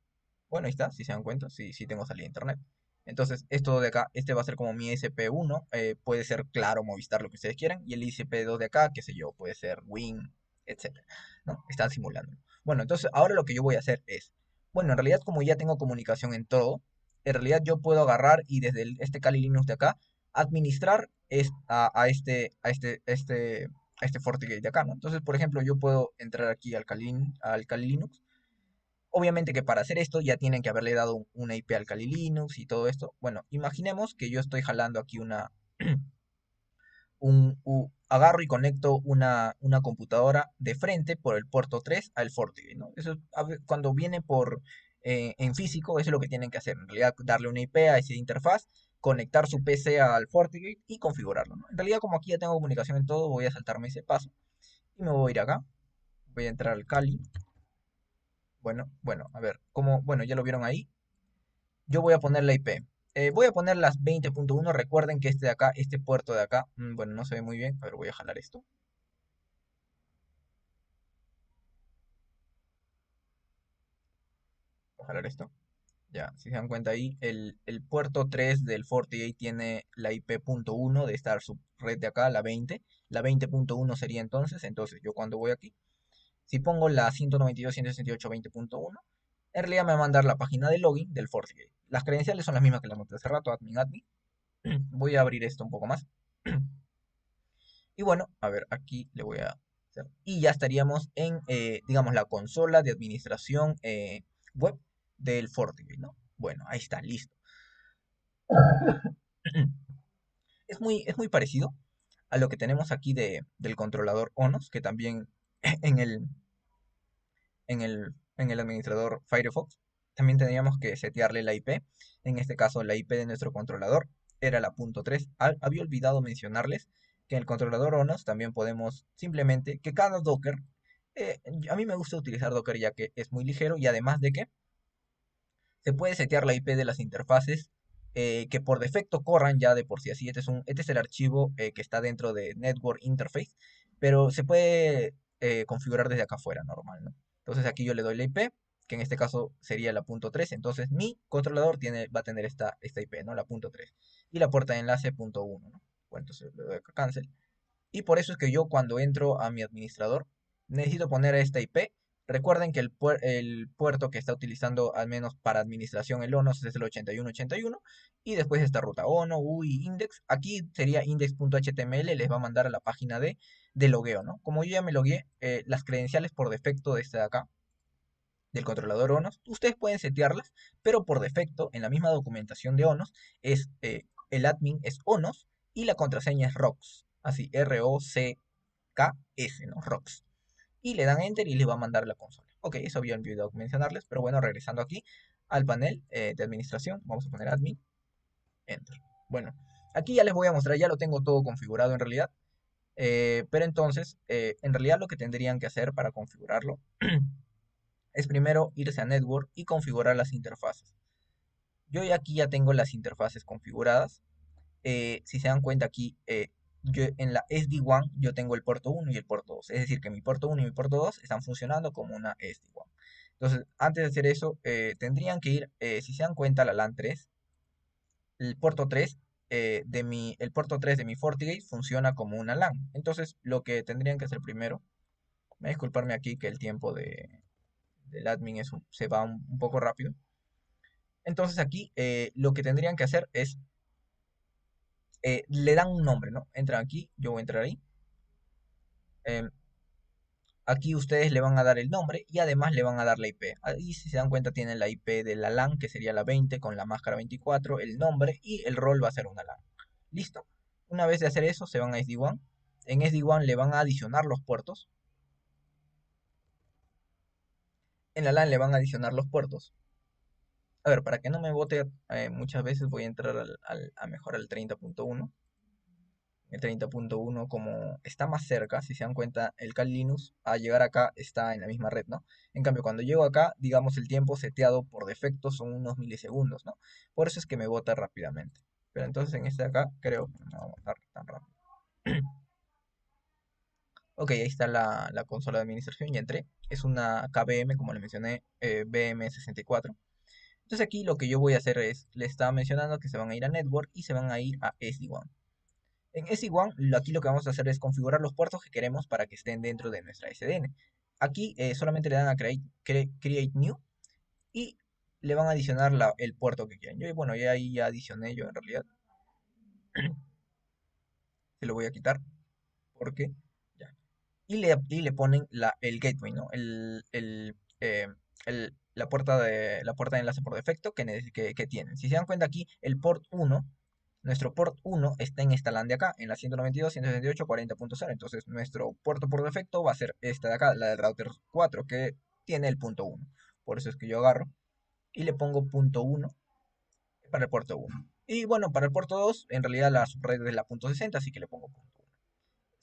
Bueno, ahí está, si se dan cuenta, sí tengo salida a internet. Entonces, esto de acá, este va a ser como mi ISP1, puede ser Claro, Movistar, lo que ustedes quieran, y el ISP2 de acá, qué sé yo, puede ser Win, etcétera, ¿no? Están simulando. Bueno, entonces, ahora lo que yo voy a hacer es, bueno, en realidad como ya tengo comunicación en todo, en realidad yo puedo agarrar y desde este Kali Linux de acá, administrar a este FortiGate de acá, ¿no? Entonces, por ejemplo, yo puedo entrar aquí al Kali Linux. Obviamente que para hacer esto ya tienen que haberle dado una IP al Kali Linux y todo esto. Bueno, imaginemos que yo estoy jalando aquí agarro y conecto una computadora de frente por el puerto 3 al FortiGate, ¿no? Eso cuando viene en físico, eso es lo que tienen que hacer. En realidad, darle una IP a esa interfaz, conectar su PC al FortiGate y configurarlo, ¿no? En realidad, como aquí ya tengo comunicación en todo, voy a saltarme ese paso y me voy a ir acá. Voy a entrar al Kali. Bueno, a ver, bueno, ya lo vieron ahí. Yo voy a poner la IP. Voy a poner las 20.1. Recuerden que este de acá, este puerto de acá, bueno, no se ve muy bien. A ver, voy a jalar esto. Voy a jalar esto. Ya, si se dan cuenta ahí, el puerto 3 del FortiGate tiene la IP.1 de esta subred de acá, la 20. La 20.1 sería entonces yo cuando voy aquí, si pongo la 192.168.20.1, en realidad me va a mandar la página de login del FortiGate. Las credenciales son las mismas que le monté hace rato, admin. Voy a abrir esto un poco más. Y bueno, a ver, aquí le voy a hacer. Y ya estaríamos en, digamos, la consola de administración web del FortiGate, ¿no? Bueno, ahí está, listo. Es muy parecido a lo que tenemos aquí del controlador ONOS, que también en el administrador Firefox, también teníamos que setearle la IP. En este caso, la IP de nuestro controlador era la punto .3. Había olvidado mencionarles que en el controlador ONOS también podemos simplemente que cada Docker, a mí me gusta utilizar Docker ya que es muy ligero y además de que se puede setear la IP de las interfaces que por defecto corran ya de por sí. Así, este es el archivo que está dentro de Network Interface, pero se puede configurar desde acá afuera, normal, ¿no? Entonces aquí yo le doy la IP, que en este caso sería la punto .3. Entonces mi controlador va a tener esta IP, ¿no? La punto .3. Y la puerta de enlace punto .1, ¿no? Bueno, entonces le doy acá cancel. Y por eso es que yo cuando entro a mi administrador necesito poner esta IP. Recuerden que el puerto que está utilizando al menos para administración el ONOS es el 8181 y después esta ruta ONO, UI, index. Aquí sería index.html, les va a mandar a la página de logueo, ¿no? Como yo ya me logueé, las credenciales por defecto de este de acá, del controlador ONOS, ustedes pueden setearlas, pero por defecto en la misma documentación de ONOS el admin es ONOS y la contraseña es ROX, así ROCKS, ¿no? ROX. Y le dan enter y les va a mandar la consola. Ok, eso había olvidado mencionarles, pero bueno, regresando aquí al panel de administración, vamos a poner admin, enter. Bueno, aquí ya les voy a mostrar, ya lo tengo todo configurado en realidad, pero entonces, en realidad lo que tendrían que hacer para configurarlo es primero irse a Network y configurar las interfaces. Yo ya aquí ya tengo las interfaces configuradas. Si se dan cuenta aquí, yo en la SD-WAN yo tengo el puerto 1 y el puerto 2. Es decir, que mi puerto 1 y mi puerto 2 están funcionando como una SD-WAN. Entonces, antes de hacer eso, tendrían que ir, si se dan cuenta, la LAN 3, el puerto 3 el puerto 3 de mi FortiGate funciona como una LAN. Entonces, lo que tendrían que hacer primero, me disculparme aquí que el tiempo del admin se va un poco rápido. Entonces aquí lo que tendrían que hacer es, le dan un nombre, ¿no? Entran aquí, yo voy a entrar ahí. em, Aquí ustedes le van a dar el nombre y además le van a dar la IP. Ahí si se dan cuenta tienen la IP de la LAN, que sería la 20 con la máscara 24, el nombre y el rol va a ser una LAN. ¿Listo? Una vez de hacer eso, se van a SD-WAN. En SD-WAN le van a adicionar los puertos. En la LAN le van a adicionar los puertos. A ver, para que no me bote muchas veces voy a entrar a mejor al 30.1. El 30.1 como está más cerca, si se dan cuenta, el Kali Linux a llegar acá está en la misma red, ¿no? En cambio, cuando llego acá, digamos, el tiempo seteado por defecto son unos milisegundos, ¿no? Por eso es que me bota rápidamente. Pero entonces en este de acá creo que no me va a botar tan rápido. Ok, ahí está la consola de administración y entré. Es una KVM, como le mencioné, BM64. Entonces aquí lo que yo voy a hacer es, le estaba mencionando que se van a ir a Network y se van a ir a SD-WAN. En SD-WAN, aquí lo que vamos a hacer es configurar los puertos que queremos para que estén dentro de nuestra SDN. Aquí solamente le dan a create New y le van a adicionar el puerto que quieran. Yo, bueno, ya ahí ya adicioné yo en realidad. Se lo voy a quitar porque ya. Y le ponen el gateway, ¿no? La puerta de enlace por defecto que tienen. Si se dan cuenta aquí, el port 1 Nuestro port 1 está en esta LAN de acá, en la 192.168.40.0. Entonces nuestro puerto por defecto va a ser esta de acá, la del router 4, que tiene el punto 1. Por eso es que yo agarro y le pongo punto 1 para el puerto 1. Y bueno, para el puerto 2, en realidad la subred es la punto 60, así que le pongo punto 1.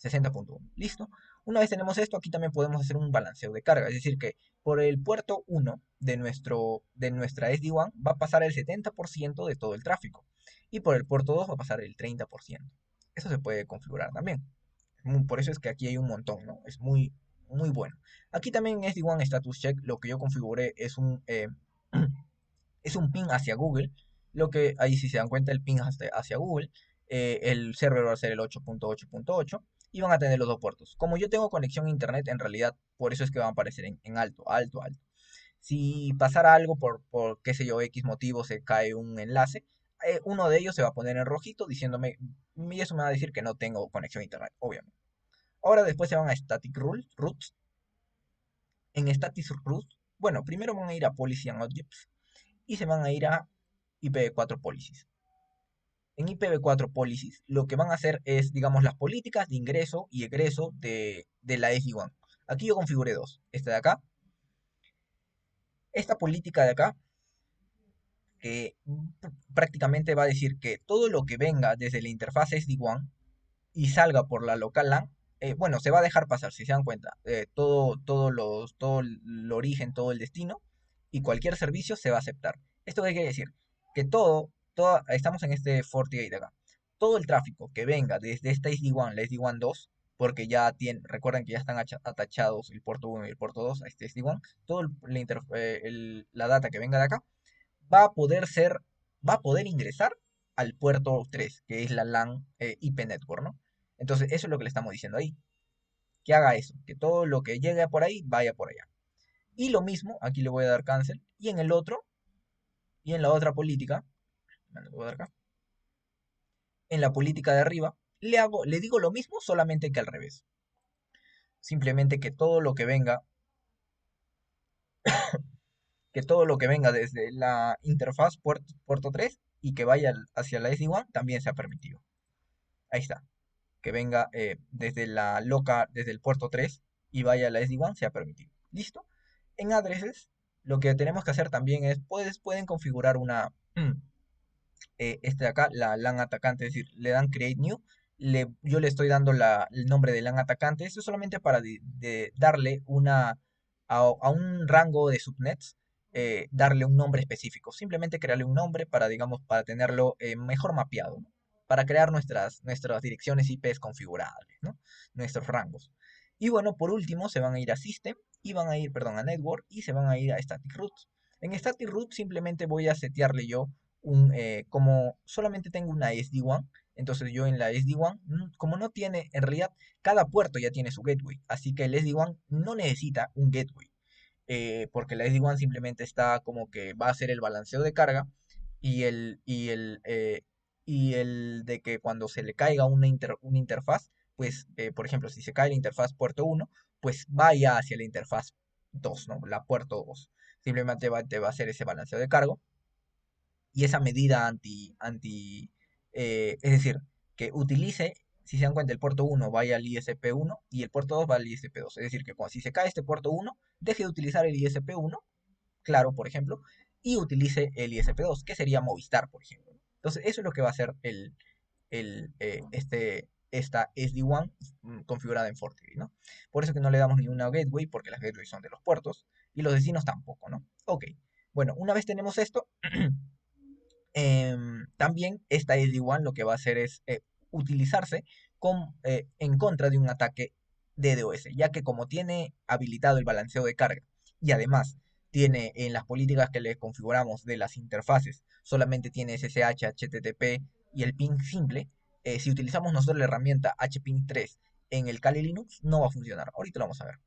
60.1. Listo. Una vez tenemos esto, aquí también podemos hacer un balanceo de carga. Es decir, que por el puerto 1 de nuestra SD-WAN va a pasar el 70% de todo el tráfico. Y por el puerto 2 va a pasar el 30%. Eso se puede configurar también. Por eso es que aquí hay un montón, ¿no? Es muy, muy bueno. Aquí también en SD-WAN Status Check, lo que yo configuré es un ping hacia Google. Lo que ahí si se dan cuenta, el ping hacia Google. El server va a ser el 8.8.8 y van a tener los dos puertos. Como yo tengo conexión a internet, en realidad por eso es que van a aparecer en alto, alto, alto. Si pasara algo por qué sé yo, X motivo, se cae un enlace, uno de ellos se va a poner en rojito diciéndome, y eso me va a decir que no tengo conexión a internet, obviamente. Ahora después se van a Static Roots. En Static Roots, bueno, primero van a ir a Policy and Objects y se van a ir a IPv4 Policies. En IPv4 Policies, lo que van a hacer es, digamos, las políticas de ingreso y egreso de la SD-WAN. Aquí yo configuré dos. Esta de acá, esta política de acá, que prácticamente va a decir que todo lo que venga desde la interfaz SD-WAN y salga por la local LAN, bueno, se va a dejar pasar, si se dan cuenta, todo el origen, todo el destino y cualquier servicio se va a aceptar. ¿Esto qué quiere decir? Que estamos en este FortiGate de acá. Todo el tráfico que venga desde esta SD-WAN, la SD-WAN 2, porque ya recuerden que ya están atachados el puerto 1 y el puerto 2 a este SD-WAN, toda la data que venga de acá va a poder ser, va a poder ingresar al puerto 3, que es la LAN IP Network, ¿no? Entonces, eso es lo que le estamos diciendo ahí. Que haga eso, que todo lo que llegue por ahí vaya por allá. Y lo mismo, aquí le voy a dar cancel. Y en el otro, y en la otra política, bueno, le voy a dar acá, en la política de arriba, le digo lo mismo, solamente que al revés. Simplemente que todo lo que venga desde la interfaz puerto 3 y que vaya hacia la SD-WAN también sea permitido. Ahí está. Que venga desde el puerto 3 y vaya a la SD-WAN sea permitido. ¿Listo? En addresses, lo que tenemos que hacer también es, pueden configurar este de acá, la LAN atacante, es decir, le dan create new, yo le estoy dando el nombre de LAN atacante, esto es solamente para darle a un rango de subnets, darle un nombre específico, simplemente crearle un nombre para, digamos, para tenerlo mejor mapeado, ¿no? Para crear nuestras direcciones IPs configurables, ¿no? Nuestros rangos. Y bueno, por último, se van a ir a System, y van a ir, perdón, a Network, y se van a ir a Static Root. En Static Root simplemente voy a setearle yo como solamente tengo una SD-WAN, entonces yo en la SD-WAN, como no tiene, en realidad, cada puerto ya tiene su gateway, así que el SD-WAN no necesita un gateway, porque la SD-WAN simplemente está como que va a hacer el balanceo de carga y el de que cuando se le caiga una interfaz, pues, por ejemplo, si se cae la interfaz puerto 1, pues vaya hacia la interfaz 2, ¿no? La puerto 2. Simplemente te va a hacer ese balanceo de cargo y esa medida es decir, que utilice, si se dan cuenta, el puerto 1 vaya al ISP1 y el puerto 2 va al ISP2. Es decir, que si se cae este puerto 1, deje de utilizar el ISP1, claro, por ejemplo, y utilice el ISP2, que sería Movistar, por ejemplo. Entonces, eso es lo que va a hacer esta SD-WAN configurada en FortiGate, ¿no? Por eso que no le damos ni una gateway, porque las gateways son de los puertos, y los destinos tampoco, ¿no? Ok, bueno, una vez tenemos esto, también esta SD-WAN lo que va a hacer es utilizarse en contra de un ataque DDoS, ya que como tiene habilitado el balanceo de carga y además tiene en las políticas que le configuramos de las interfaces, solamente tiene SSH, HTTP y el ping simple, si utilizamos nosotros la herramienta hping 3 en el Kali Linux, no va a funcionar. Ahorita lo vamos a ver.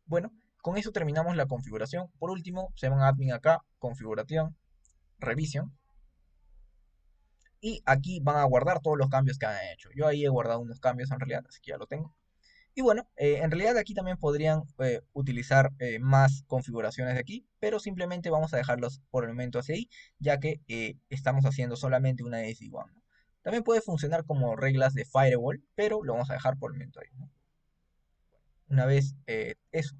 Bueno, con eso terminamos la configuración. Por último, se van a admin acá, configuración, revision y aquí van a guardar todos los cambios que han hecho. Yo ahí he guardado unos cambios en realidad, así que ya lo tengo. Y bueno, en realidad aquí también podrían utilizar más configuraciones de aquí, pero simplemente vamos a dejarlos por el momento así, ya que estamos haciendo solamente una SD-WAN, ¿no? También puede funcionar como reglas de firewall, pero lo vamos a dejar por el momento ahí, ¿no? Una vez eso,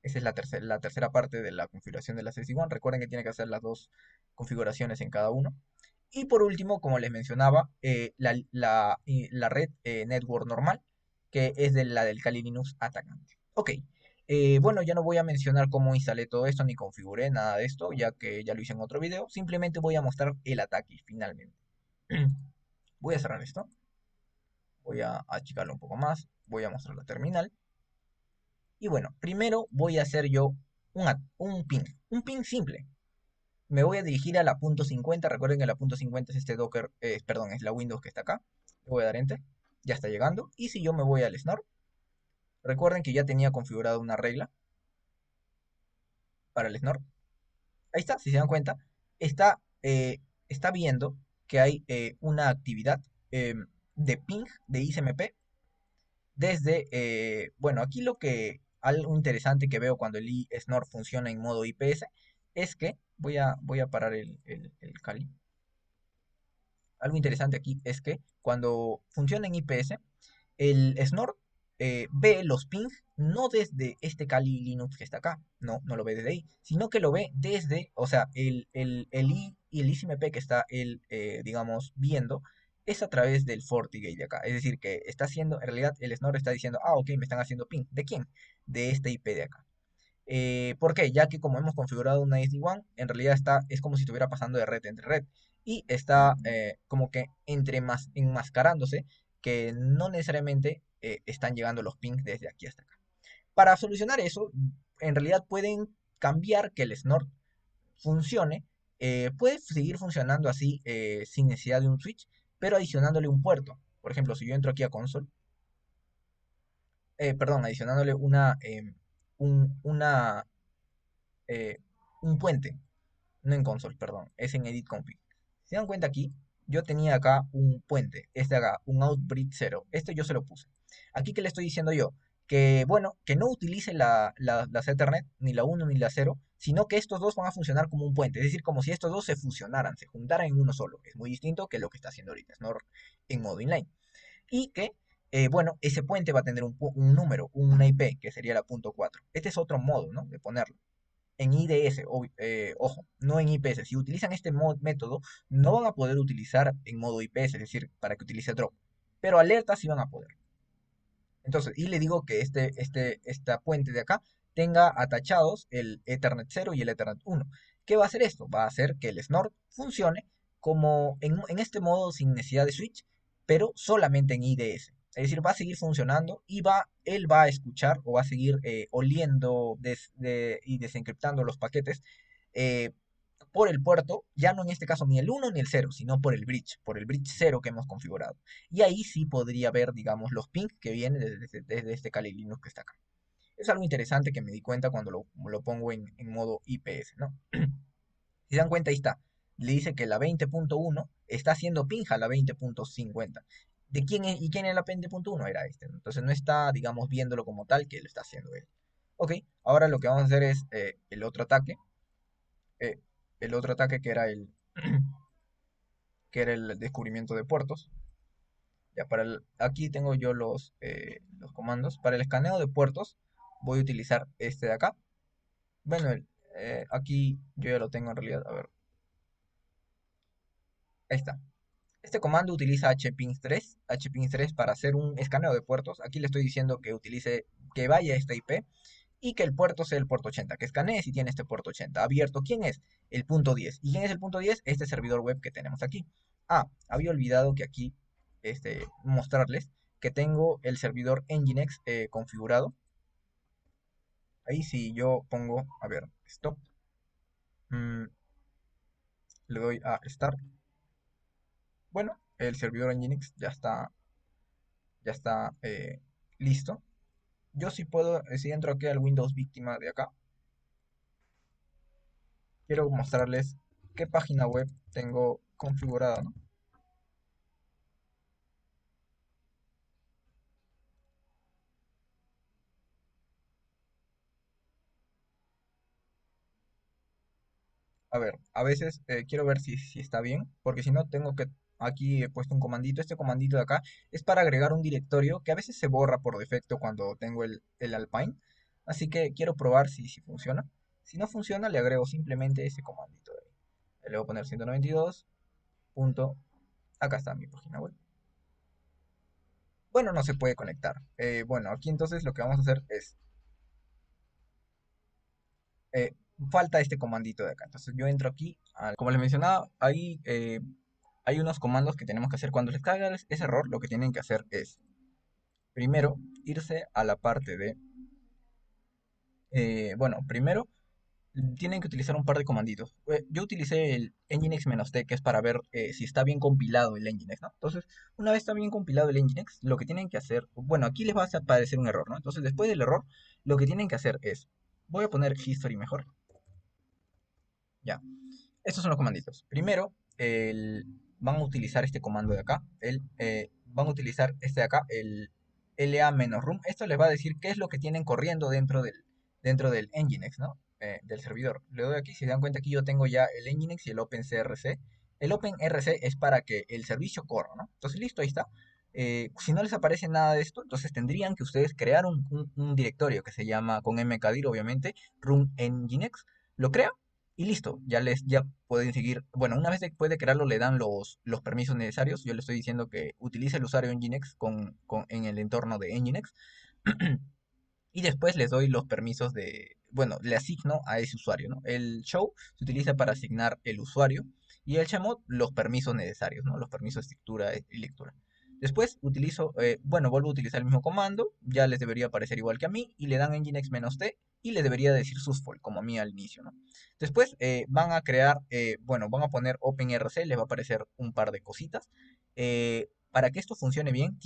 esa es la tercera parte de la configuración de la SD-WAN. Recuerden que tiene que hacer las dos configuraciones en cada uno. Y por último, como les mencionaba, la red network normal, que es de la del Kali Linux atacante. Ok, bueno, ya no voy a mencionar cómo instalé todo esto ni configuré nada de esto, ya que ya lo hice en otro video. Simplemente voy a mostrar el ataque finalmente. Voy a cerrar esto, voy a achicarlo un poco más, voy a mostrar la terminal. Y bueno, primero voy a hacer yo un ping simple. Me voy a dirigir a la punto 50. Recuerden que la punto 50 es este Docker, perdón, es la Windows que está acá. Le voy a dar Enter. Ya está llegando. Y si yo me voy al Snort, recuerden que ya tenía configurada una regla para el Snort. Ahí está, si se dan cuenta, está, está viendo que hay una actividad de ping de ICMP desde, bueno, aquí algo interesante que veo cuando el Snort funciona en modo IPS es que, voy a parar el Kali. Algo interesante aquí es que cuando funciona en IPS, el Snort ve los pings no desde este Kali Linux que está acá, no lo ve desde ahí, sino que lo ve desde, o sea, el ICMP que está digamos, viendo, es a través del FortiGate de acá. Es decir, que está haciendo, en realidad el Snort está diciendo, ah, ok, me están haciendo ping. ¿De quién? De este IP de acá. ¿Por qué? Ya que como hemos configurado una SD-WAN, en realidad es como si estuviera pasando de red entre red y está como que enmascarándose que no necesariamente están llegando los pings desde aquí hasta acá. Para solucionar eso, en realidad pueden cambiar que el Snort funcione, puede seguir funcionando así sin necesidad de un switch, pero adicionándole un puerto. Por ejemplo, si yo entro aquí a console, perdón, adicionándole una eh, un puente, no en console, perdón, es en edit config. Si se dan cuenta aquí, yo tenía acá un puente, este acá, un outbreak 0. Este yo se lo puse. Aquí, ¿qué le estoy diciendo yo? Que, bueno, que no utilice las Ethernet, ni la uno ni la cero, sino que estos dos van a funcionar como un puente. Es decir, como si estos dos se fusionaran, se juntaran en uno solo. Es muy distinto que lo que está haciendo ahorita Snort en modo inline. Y que, bueno, ese puente va a tener un número, una IP, que sería la punto 4. Este es otro modo, ¿no? De ponerlo en IDS, ojo, no en IPS. Si utilizan este método, no van a poder utilizar en modo IPS, es decir, para que utilice drop. Pero alertas sí van a poder. Entonces, y le digo que esta puente de acá tenga atachados el Ethernet 0 y el Ethernet 1. ¿Qué va a hacer esto? Va a hacer que el Snort funcione como en este modo sin necesidad de switch, pero solamente en IDS. Es decir, va a seguir funcionando y él va a escuchar o va a seguir oliendo y desencriptando los paquetes eh, por el puerto, ya no en este caso ni el uno ni el cero, sino por el bridge cero que hemos configurado. Y ahí sí podría ver, digamos, los pings que vienen desde este Kali Linux que está acá. Es algo interesante que me di cuenta cuando lo pongo en modo IPS, ¿no? Si se dan cuenta, ahí está. Le dice que la 20.1 está haciendo ping a la 20.50. ¿De quién es? ¿Y quién es la 20.1? Era este, ¿no? Entonces no está, digamos, viéndolo como tal que lo está haciendo él. Ok, ahora lo que vamos a hacer es eh, el otro ataque que era el descubrimiento de puertos. Ya aquí tengo yo los comandos. Para el escaneo de puertos voy a utilizar este de acá. Bueno, aquí yo ya lo tengo en realidad. A ver, ahí está. Este comando utiliza hping3 para hacer un escaneo de puertos. Aquí le estoy diciendo que utilice, que vaya a esta IP y que el puerto sea el puerto 80, que escanee si tiene este puerto 80 abierto. ¿Quién es? El punto 10. ¿Y quién es el punto 10? Este servidor web que tenemos aquí. Ah, había olvidado que aquí mostrarles que tengo el servidor Nginx configurado. Ahí si yo pongo, a ver, stop, mm, le doy a start. Bueno, el servidor Nginx ya está listo. Yo sí puedo, si entro aquí al Windows víctima de acá, quiero mostrarles qué página web tengo configurada, ¿no? A ver, a veces quiero ver si está bien, porque si no tengo que aquí he puesto un comandito. Este comandito de acá es para agregar un directorio que a veces se borra por defecto cuando tengo el Alpine. Así que quiero probar si funciona. Si no funciona, le agrego simplemente ese comandito de ahí. Le voy a poner 192. Punto. Acá está mi página web. Bueno, no se puede conectar. Bueno, aquí entonces lo que vamos a hacer es eh, falta este comandito de acá. Entonces yo entro aquí, como les mencionaba, ahí hay unos comandos que tenemos que hacer. Cuando les caiga ese error, lo que tienen que hacer es, primero, irse a la parte de, bueno, primero tienen que utilizar un par de comanditos. Yo utilicé el Nginx-T, que es para ver si está bien compilado el Nginx, ¿no? Entonces, una vez está bien compilado el Nginx, lo que tienen que hacer, bueno, aquí les va a aparecer un error, ¿no? Entonces, después del error, lo que tienen que hacer es, voy a poner history mejor, ya. Estos son los comanditos. Primero, van a utilizar este comando de acá. Van a utilizar este de acá, el LA-room. Esto les va a decir qué es lo que tienen corriendo dentro del Nginx, ¿no? Del servidor. Le doy aquí, si se dan cuenta aquí yo tengo ya el Nginx y el OpenCRC. El OpenRC es para que el servicio corra, ¿no? Entonces, listo, ahí está. Si no les aparece nada de esto, entonces tendrían que ustedes crear un directorio que se llama, con mkdir obviamente, room nginx. Lo crean y listo, ya pueden seguir. Bueno, una vez después de crearlo le dan los permisos necesarios. Yo le estoy diciendo que utilice el usuario Nginx en el entorno de Nginx. Y después les doy los permisos bueno, le asigno a ese usuario, ¿no? El show se utiliza para asignar el usuario y el chamot los permisos necesarios, ¿no? Los permisos de escritura y lectura. Después bueno, vuelvo a utilizar el mismo comando, ya les debería aparecer igual que a mí, y le dan nginx-t y les debería decir susfol, como a mí al inicio, ¿no? Después van a crear, bueno, van a poner OpenRC, les va a aparecer un par de cositas. Para que esto funcione bien,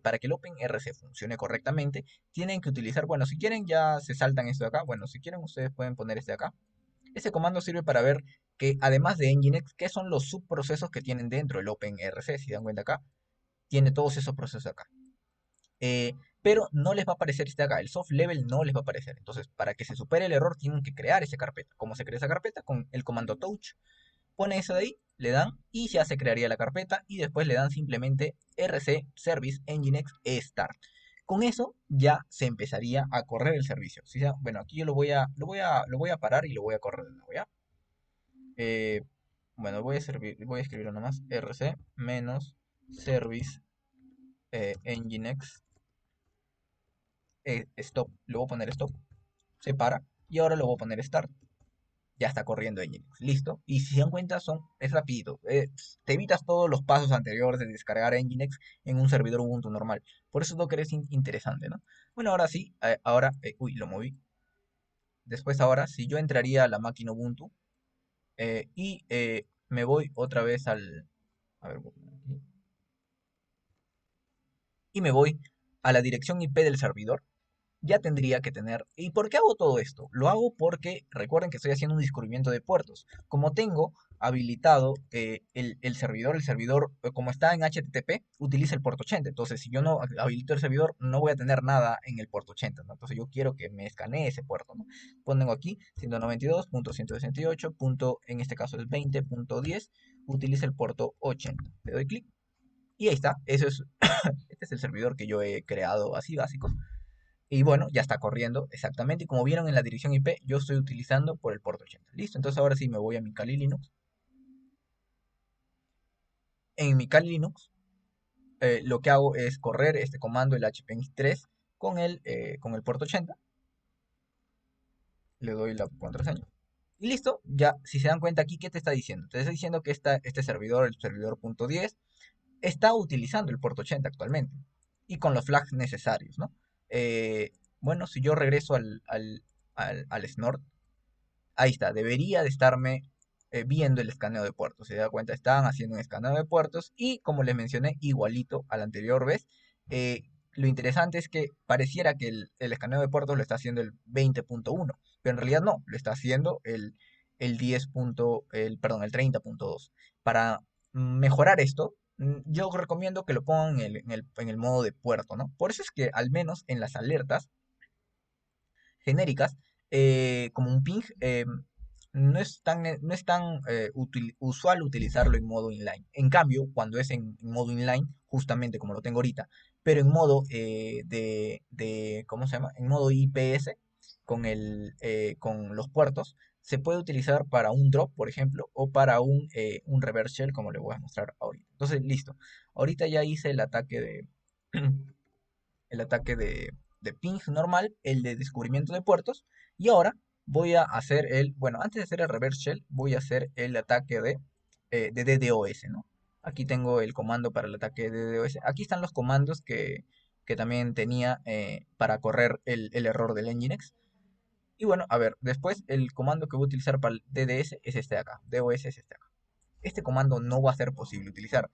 para que el OpenRC funcione correctamente, tienen que utilizar, bueno, si quieren ya se saltan esto de acá, bueno, si quieren ustedes pueden poner este de acá. Este comando sirve para ver que además de Nginx, qué son los subprocesos que tienen dentro del OpenRC, si dan cuenta acá, tiene todos esos procesos acá. Pero no les va a aparecer este de acá, el soft level no les va a aparecer. Entonces, para que se supere el error, tienen que crear esa carpeta. ¿Cómo se crea esa carpeta? Con el comando touch. Pone eso de ahí, le dan y ya se crearía la carpeta y después le dan simplemente rc service nginx start. Con eso ya se empezaría a correr el servicio. ¿Sí? Bueno, aquí yo lo voy a parar y lo voy a correr de nuevo, ¿ya? Eh, bueno, voy a escribirlo nomás. rc menos service nginx stop. Le voy a poner stop. Se para y ahora lo voy a poner start. Ya está corriendo Nginx. Listo. Y si se dan cuenta, es rapidito. Te evitas todos los pasos anteriores de descargar Nginx en un servidor Ubuntu normal. Por eso Docker es interesante, ¿no? Bueno, ahora sí, ahora, uy, lo moví. Después ahora, si yo entraría a la máquina Ubuntu y me voy otra vez a ver, voy a poner aquí, y me voy a la dirección IP del servidor, ya tendría que tener. ¿Y por qué hago todo esto? Lo hago porque recuerden que estoy haciendo un descubrimiento de puertos. Como tengo habilitado el servidor, como está en HTTP, utiliza el puerto 80. Entonces, si yo no habilito el servidor, no voy a tener nada en el puerto 80, ¿no? Entonces, yo quiero que me escanee ese puerto, ¿no? Pongo aquí 192.168. En este caso es 20.10. Utiliza el puerto 80. Le doy clic y ahí está. Este es el servidor que yo he creado así básico. Y bueno, ya está corriendo exactamente. Y como vieron en la dirección IP, yo estoy utilizando por el puerto 80. Listo, entonces ahora sí me voy a mi Kali Linux. En mi Kali Linux, lo que hago es correr este comando, el hpx3, con el puerto 80. Le doy la contraseña. Y listo, ya, si se dan cuenta aquí, ¿qué te está diciendo? Te está diciendo que este servidor, el servidor .10, está utilizando el puerto 80 actualmente. Y con los flags necesarios, ¿no? Bueno, si yo regreso al Snort, ahí está, debería de estarme viendo el escaneo de puertos. Se da cuenta, estaban haciendo un escaneo de puertos y como les mencioné, igualito a la anterior vez. Lo interesante es que pareciera que el escaneo de puertos lo está haciendo el 20.1, pero en realidad no, lo está haciendo el 10. Perdón, el 30.2. Para mejorar esto, yo recomiendo que lo pongan en el modo de puerto, ¿no? Por eso es que al menos en las alertas genéricas, como un ping, no es tan usual utilizarlo en modo inline. En cambio, cuando es en modo inline, justamente como lo tengo ahorita, pero en modo ¿cómo se llama? En modo IPS, con los puertos, se puede utilizar para un drop, por ejemplo, o para un reverse shell, como le voy a mostrar ahorita. Entonces, listo. Ahorita ya hice el ataque el ataque de ping normal, el de descubrimiento de puertos, y ahora voy a hacer bueno, antes de hacer el reverse shell, voy a hacer el ataque de DDoS, ¿no? Aquí tengo el comando para el ataque de DDoS. Aquí están los comandos que también tenía para correr el error del Nginx. Y bueno, a ver, después el comando que voy a utilizar para el DDS es este de acá, DOS es este de acá. Este comando no va a ser posible utilizar.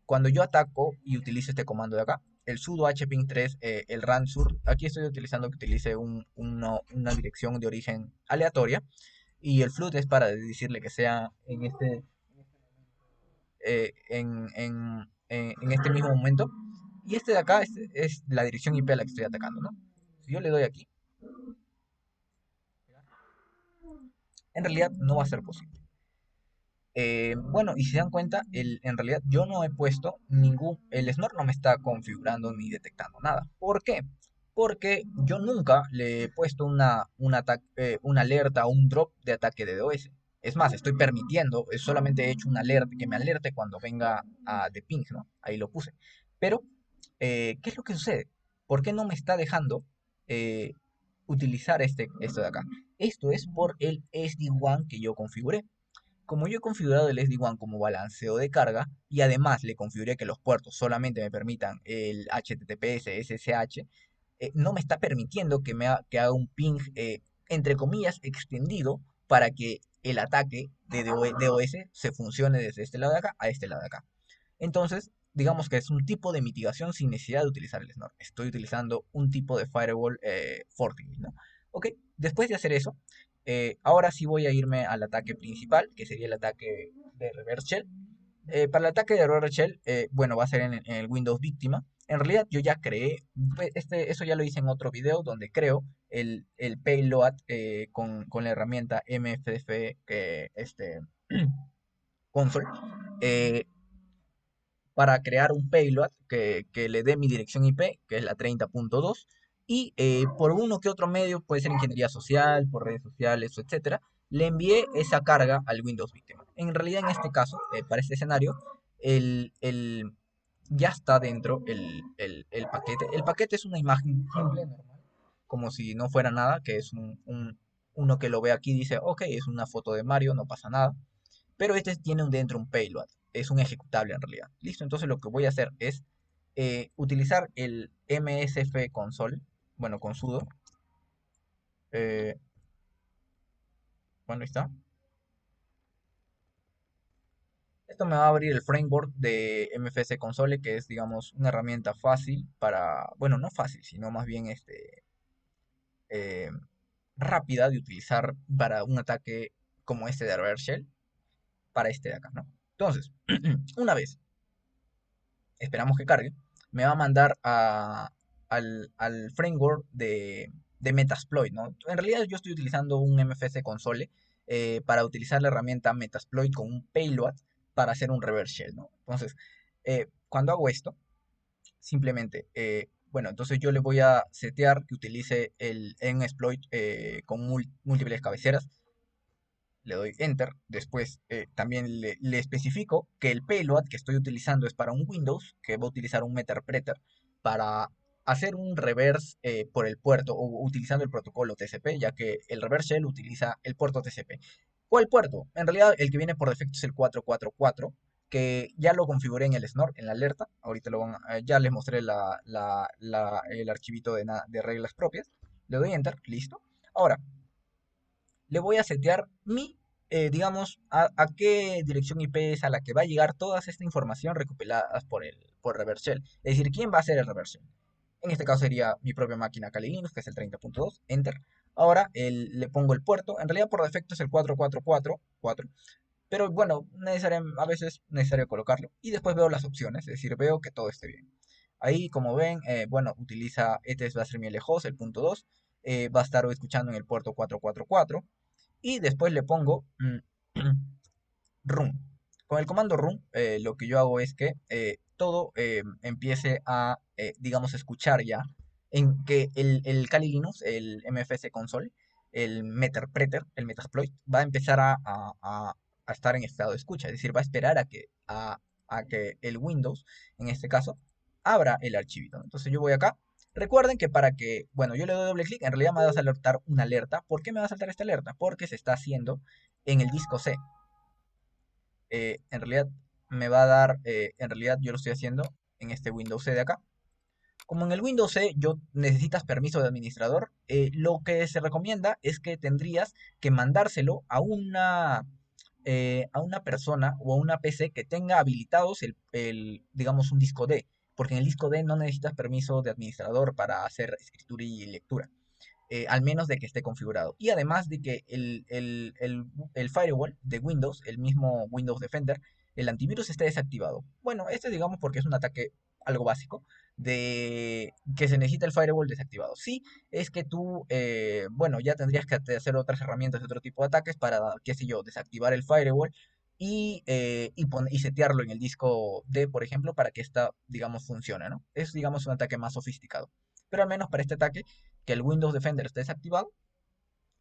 Cuando yo ataco y utilizo este comando de acá, el sudo hping 3, el ransur, aquí estoy utilizando que utilice una dirección de origen aleatoria y el float es para decirle que sea en este mismo momento. Y este de acá es la dirección IP a la que estoy atacando, ¿no? Si yo le doy aquí, en realidad no va a ser posible. Bueno, y si se dan cuenta, en realidad yo no he puesto el Snort no me está configurando ni detectando nada. ¿Por qué? Porque yo nunca le he puesto una alerta o un drop de ataque de DOS. Es más, estoy permitiendo, solamente he hecho una alerta que me alerte cuando venga de ping, ¿no? Ahí lo puse. Pero, ¿qué es lo que sucede? ¿Por qué no me está dejando eh, utilizar esto de acá? Esto es por el SD-WAN que yo configuré. Como yo he configurado el SD-WAN como balanceo de carga y además le configuré que los puertos solamente me permitan el HTTPS SSH, no me está permitiendo que haga un ping, entre comillas, extendido para que el ataque de DOS se funcione desde este lado de acá a este lado de acá. Entonces, digamos que es un tipo de mitigación sin necesidad de utilizar el Snort. Estoy utilizando un tipo de firewall FortiGate, ¿no? Ok, después de hacer eso, ahora sí voy a irme al ataque principal, que sería el ataque de reverse shell. Para el ataque de reverse shell, bueno, va a ser en el Windows víctima. En realidad yo ya creé, eso ya lo hice en otro video donde creo el payload con la herramienta MFF console. eh, para crear un payload que le dé mi dirección IP, que es la 30.2, y por uno que otro medio, puede ser ingeniería social, por redes sociales, etcétera, le envié esa carga al Windows Victim. En realidad, en este caso, para este escenario, el, ya está dentro el paquete. El paquete es una imagen simple, normal, como si no fuera nada, que es uno que lo ve aquí y dice, ok, es una foto de Mario, no pasa nada. Pero este tiene dentro un payload, es un ejecutable en realidad. Listo, entonces lo que voy a hacer es utilizar el MSF console, bueno, con sudo. Eh, bueno, ahí está. Esto me va a abrir el framework de MFS Console, que es, digamos, una herramienta fácil para, bueno, no fácil, sino más bien eh, rápida de utilizar para un ataque como este de Reverse Shell, para este de acá, ¿no? Entonces, una vez esperamos que cargue, me va a mandar al framework de Metasploit, ¿no? En realidad yo estoy utilizando un MFC console para utilizar la herramienta Metasploit con un payload para hacer un reverse shell, ¿no? Entonces, cuando hago esto, simplemente, bueno, entonces yo le voy a setear que utilice el Nexploit con múltiples cabeceras, le doy Enter. Después también le especifico que el payload que estoy utilizando es para un Windows, que va a utilizar un Meterpreter para hacer un reverse por el puerto o utilizando el protocolo TCP, ya que el reverse shell utiliza el puerto TCP. ¿Cuál puerto? En realidad el que viene por defecto es el 444, que ya lo configuré en el Snort, en la alerta. Ahorita ya les mostré el archivito de reglas propias. Le doy Enter, listo. Ahora, le voy a setear digamos, a qué dirección IP es a la que va a llegar toda esta información recopiladas por Reverse Shell. Es decir, ¿quién va a hacer el Reverse Shell? En este caso sería mi propia máquina Kali Linux, que es el 30.2, Enter. Ahora le pongo el puerto, en realidad por defecto es el 444, pero bueno, a veces es necesario colocarlo. Y después veo las opciones, es decir, veo que todo esté bien. Ahí, como ven, bueno, utiliza ETS Basremiele host, el punto 2, va a estar escuchando en el puerto 444. y después le pongo run. Con el comando run, lo que yo hago es que todo empiece a, digamos, escuchar ya en que el Kali Linux, el MFS Console, el Meterpreter, el Metasploit, va a empezar a estar en estado de escucha. Es decir, va a esperar a que el Windows, en este caso, abra el archivito, ¿no? Entonces yo voy acá. Recuerden que para que, bueno, yo le doy doble clic, en realidad me va a saltar una alerta. ¿Por qué me va a saltar esta alerta? Porque se está haciendo en el disco C. En realidad me va a dar, en realidad yo lo estoy haciendo en este Windows C de acá. Como en el Windows C yo necesitas permiso de administrador, lo que se recomienda es que tendrías que mandárselo a una persona o a una PC que tenga habilitados digamos, un disco D, porque en el disco D no necesitas permiso de administrador para hacer escritura y lectura, al menos de que esté configurado. Y además de que el firewall de Windows, el mismo Windows Defender, el antivirus esté desactivado. Bueno, este digamos porque es un ataque algo básico de que se necesita el firewall desactivado. Sí, es que tú, bueno, ya tendrías que hacer otras herramientas de otro tipo de ataques para, qué sé yo, desactivar el firewall y setearlo en el disco D, por ejemplo, para que esta, digamos, funcione, ¿no? Es, digamos, un ataque más sofisticado. Pero al menos para este ataque que el Windows Defender esté desactivado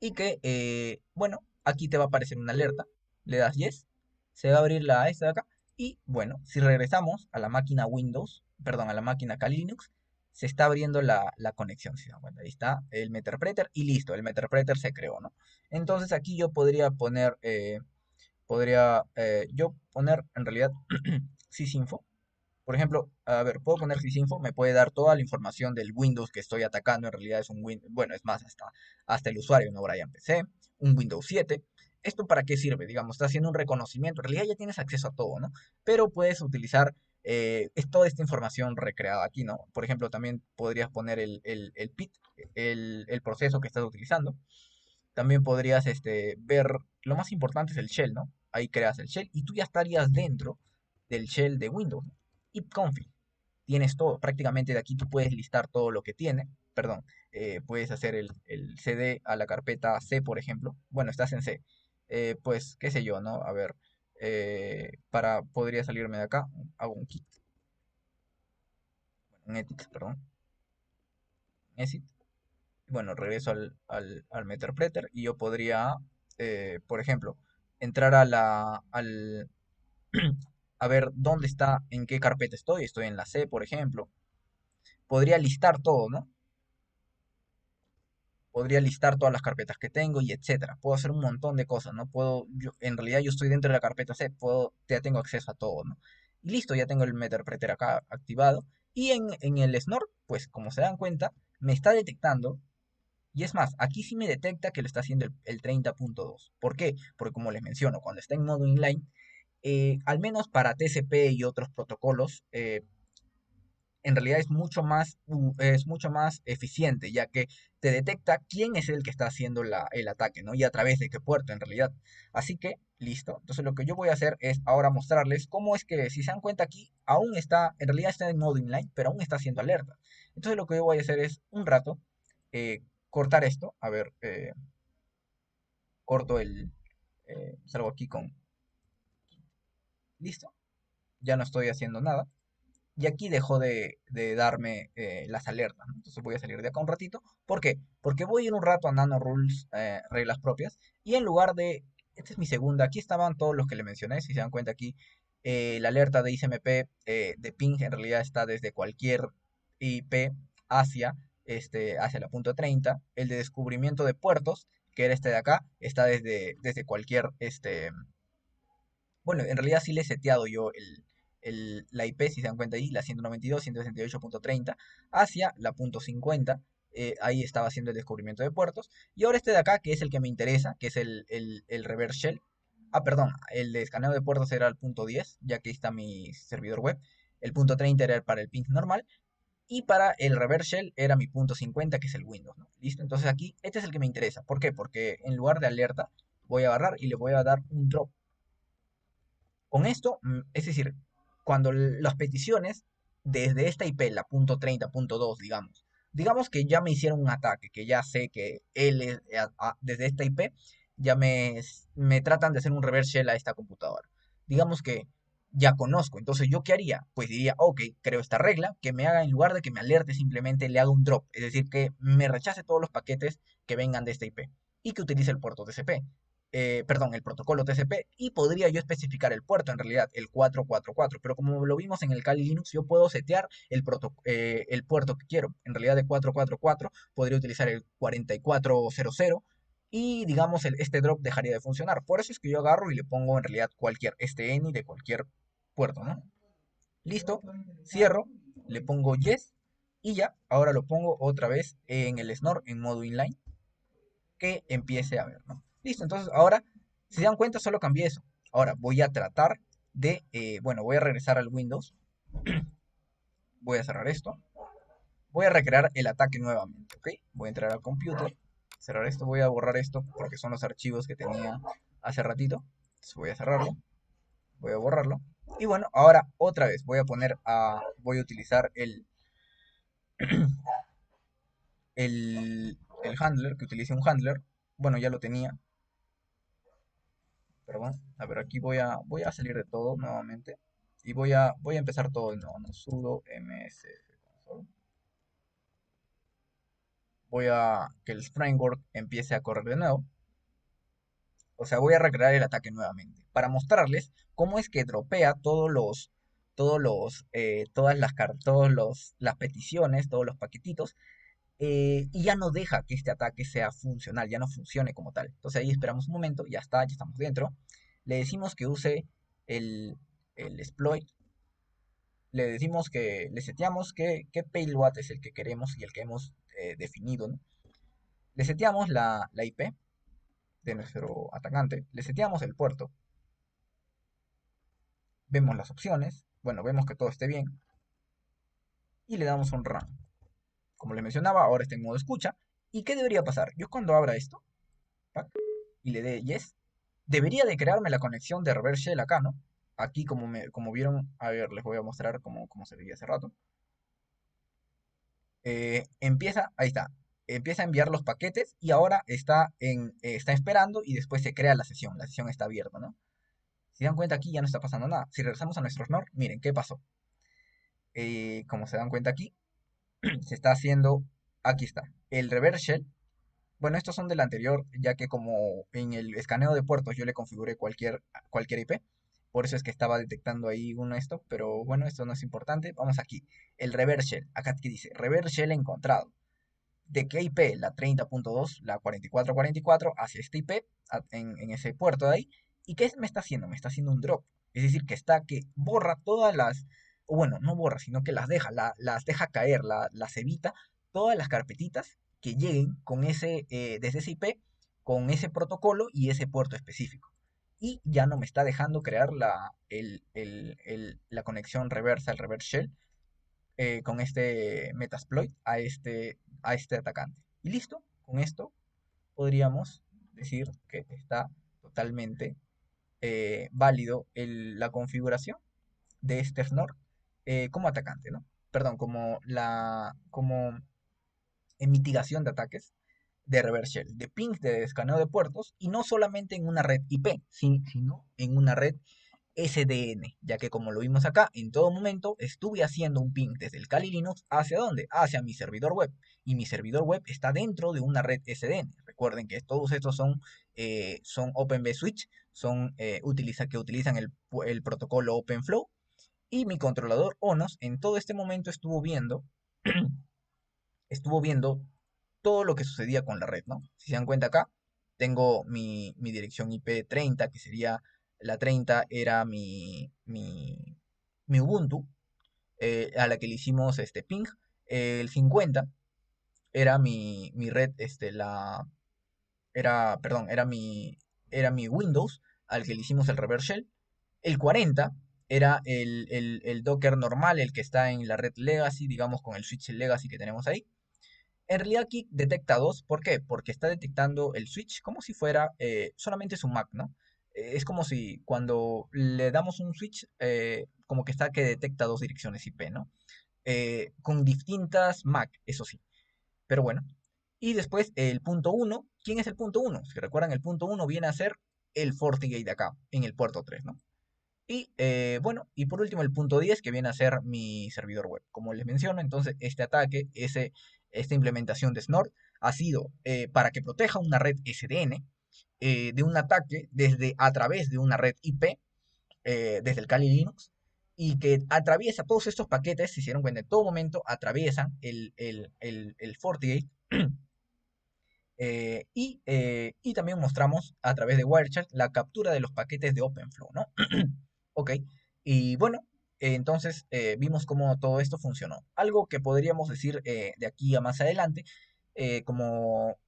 y que, bueno, aquí te va a aparecer una alerta. Le das yes, se va a abrir la esta de acá. Y bueno, si regresamos a la máquina Windows, perdón, a la máquina Kali Linux, se está abriendo la conexión, si se dan cuenta. Ahí está el Meterpreter y listo, el Meterpreter se creó, ¿no? Entonces aquí yo podría poner, yo poner en realidad sysinfo. Por ejemplo, a ver, puedo poner sysinfo, me puede dar toda la información del Windows que estoy atacando. En realidad es un Windows, bueno, es más, hasta el usuario, ¿no? Brian PC, un Windows 7. ¿Esto para qué sirve? Digamos, está haciendo un reconocimiento. En realidad ya tienes acceso a todo, ¿no? Pero puedes utilizar es toda esta información recreada aquí, ¿no? Por ejemplo, también podrías poner el PIT, el proceso que estás utilizando. También podrías ver, lo más importante es el shell, ¿no? Ahí creas el shell y tú ya estarías dentro del shell de Windows, ¿no? Ipconfig, tienes todo, prácticamente de aquí tú puedes listar todo lo que tiene, perdón, puedes hacer el CD a la carpeta C, por ejemplo, bueno, estás en C, pues qué sé yo, ¿no? A ver, podría salirme de acá, hago un kit, un edit, perdón, exit, bueno, regreso al Meterpreter y yo podría, por ejemplo, entrar a ver dónde está, en qué carpeta estoy en la C, por ejemplo, podría listar todo, ¿no? Podría listar todas las carpetas que tengo y etcétera. Puedo hacer un montón de cosas, ¿no? En realidad yo estoy dentro de la carpeta C, ya tengo acceso a todo, ¿no? Y listo, ya tengo el Meterpreter acá activado. Y en el Snort, pues como se dan cuenta, me está detectando. Y es más, aquí sí me detecta que lo está haciendo el 30.2. ¿Por qué? Porque como les menciono, cuando está en modo inline, al menos para TCP y otros protocolos, en realidad es mucho más eficiente, ya que te detecta quién es el que está haciendo el ataque, ¿no? Y a través de qué puerto en realidad. Así que, listo. Entonces lo que yo voy a hacer es ahora mostrarles cómo es que, si se dan cuenta aquí, aún está, en realidad está en modo inline, pero aún está haciendo alerta. Entonces lo que yo voy a hacer es un rato cortar esto. A ver, corto salgo aquí con, listo. Ya no estoy haciendo nada. Y aquí dejó de darme las alertas, ¿no? Entonces voy a salir de acá un ratito. ¿Por qué? Porque voy a ir un rato a Nano Rules, reglas propias. Y en lugar de, esta es mi segunda, aquí estaban todos los que le mencioné. Si se dan cuenta aquí, la alerta de ICMP de ping en realidad está desde cualquier IP hacia, hacia la punto 30. El de descubrimiento de puertos, que era este de acá, está desde cualquier, bueno, en realidad sí le he seteado yo la IP, si se dan cuenta ahí, la 192.168.30 hacia la punto 50. Ahí estaba haciendo el descubrimiento de puertos. Y ahora este de acá, que es el que me interesa, que es el reverse shell. Ah, perdón, el de escaneo de puertos era el punto 10, ya que ahí está mi servidor web. El punto 30 era para el ping normal. Y para el reverse shell era mi punto 50, que es el Windows, ¿no? ¿Listo? Entonces aquí, este es el que me interesa. ¿Por qué? Porque en lugar de alerta, voy a agarrar y le voy a dar un drop. Con esto, es decir, cuando las peticiones desde esta IP, la punto 30, punto 2, digamos que ya me hicieron un ataque, que ya sé que él es, desde esta IP, me tratan de hacer un reverse shell a esta computadora. Digamos que ya conozco, entonces ¿yo qué haría? Pues diría, ok, creo esta regla, que me haga en lugar de que me alerte, simplemente le haga un drop, es decir, que me rechace todos los paquetes que vengan de esta IP y que utilice el puerto TCP. Perdón, el protocolo TCP y podría yo especificar el puerto, en realidad, el 444, pero como lo vimos en el Kali Linux, yo puedo setear el puerto que quiero. En realidad de 444 podría utilizar el 4400 y digamos este drop dejaría de funcionar. Por eso es que yo agarro y le pongo en realidad cualquier STN de cualquier puerto, ¿no? Listo, cierro, le pongo yes y ya, ahora lo pongo otra vez en el snore en modo inline que empiece a ver, ¿no? Listo, entonces ahora, si se dan cuenta, solo cambié eso. Ahora voy a tratar de, bueno, voy a regresar al Windows, voy a cerrar esto, voy a recrear el ataque nuevamente, ¿ok? Voy a entrar al computer, cerrar esto, voy a borrar esto porque son los archivos que tenía hace ratito. Entonces voy a cerrarlo, voy a borrarlo. Y bueno, ahora otra vez voy a utilizar el handler, que utilice un handler. Bueno, ya lo tenía, perdón. A ver, aquí voy a salir de todo nuevamente. Y voy a empezar todo de nuevo, ¿no? Sudo msf console. Voy a que el framework empiece a correr de nuevo. O sea, voy a recrear el ataque nuevamente para mostrarles cómo es que dropea las peticiones, todos los paquetitos, y ya no deja que este ataque sea funcional, ya no funcione como tal. Entonces ahí esperamos un momento, ya está, ya estamos dentro. Le decimos que use el, el exploit, le decimos que le seteamos qué payload es el que queremos y el que hemos definido, ¿no? Le seteamos la IP de nuestro atacante, le seteamos el puerto, vemos las opciones, bueno, vemos que todo esté bien y le damos un run. Como les mencionaba, ahora está en modo escucha. ¿Y qué debería pasar? Yo cuando abra esto, ¿tac? Y le dé yes, debería de crearme la conexión de reverse shell acá, ¿no? Aquí como vieron, a ver, les voy a mostrar cómo se veía hace rato. Ahí está, empieza a enviar los paquetes y ahora está esperando y después se crea la sesión está abierta, ¿no? Si dan cuenta aquí ya no está pasando nada. Si regresamos a nuestro snore, miren, ¿qué pasó? Como se dan cuenta aquí, se está haciendo, aquí está, el reverse shell. Bueno, estos son del anterior, ya que como en el escaneo de puertos yo le configuré cualquier IP, por eso es que estaba detectando ahí uno esto, pero bueno, esto no es importante. Vamos aquí, el reverse shell, acá que dice, reverse shell encontrado. ¿De qué IP? La 30.2, la 4444, hacia este IP, en ese puerto de ahí. ¿Y qué me está haciendo? Me está haciendo un drop. Es decir, que borra todas o bueno, no borra, sino que las deja caer, las evita, todas las carpetitas que lleguen desde ese IP, con ese protocolo y ese puerto específico. Y ya no me está dejando crear la conexión reversa, el reverse shell, con este Metasploit a este atacante. Y listo, con esto podríamos decir que está totalmente válido la configuración de este Snort como atacante, ¿no? Perdón, como en mitigación de ataques de reverse shell, de ping, de escaneo de puertos, y no solamente en una red IP, sino en una red SDN, ya que como lo vimos acá, en todo momento estuve haciendo un ping desde el Kali Linux hacia dónde, hacia mi servidor web, y mi servidor web está dentro de una red SDN. Recuerden que todos estos son OpenVSwitch, que utilizan el protocolo OpenFlow, y mi controlador ONOS en todo este momento estuvo viendo todo lo que sucedía con la red, ¿no? Si se dan cuenta acá, tengo mi dirección IP 30, que sería la 30 era mi Ubuntu, a la que le hicimos este ping. El 50 era mi red, perdón, era mi Windows, al que le hicimos el reverse shell. El 40 era el Docker normal, el que está en la red Legacy, digamos, con el switch Legacy que tenemos ahí. En realidad aquí detecta dos, ¿por qué? Porque está detectando el switch como si fuera solamente su MAC, ¿no? Es como si cuando le damos un switch, como que está que detecta dos direcciones IP, ¿no? Con distintas MAC, eso sí. Pero bueno, Y después el punto uno. ¿Quién es el punto uno? Si recuerdan, el punto uno viene a ser el FortiGate de acá, en el puerto 3, ¿no? Y bueno, y por último el punto 10 que viene a ser mi servidor web. Como les menciono, entonces este ataque, esta implementación de Snort ha sido para que proteja una red SDN de un ataque desde a través de una red IP, desde el Kali Linux, y que atraviesa todos estos paquetes, si se dieron cuenta, en todo momento atraviesan el FortiGate. Y también mostramos a través de Wirechat la captura de los paquetes de OpenFlow, ¿no? Ok, y bueno, entonces vimos cómo todo esto funcionó. Algo que podríamos decir de aquí a más adelante, como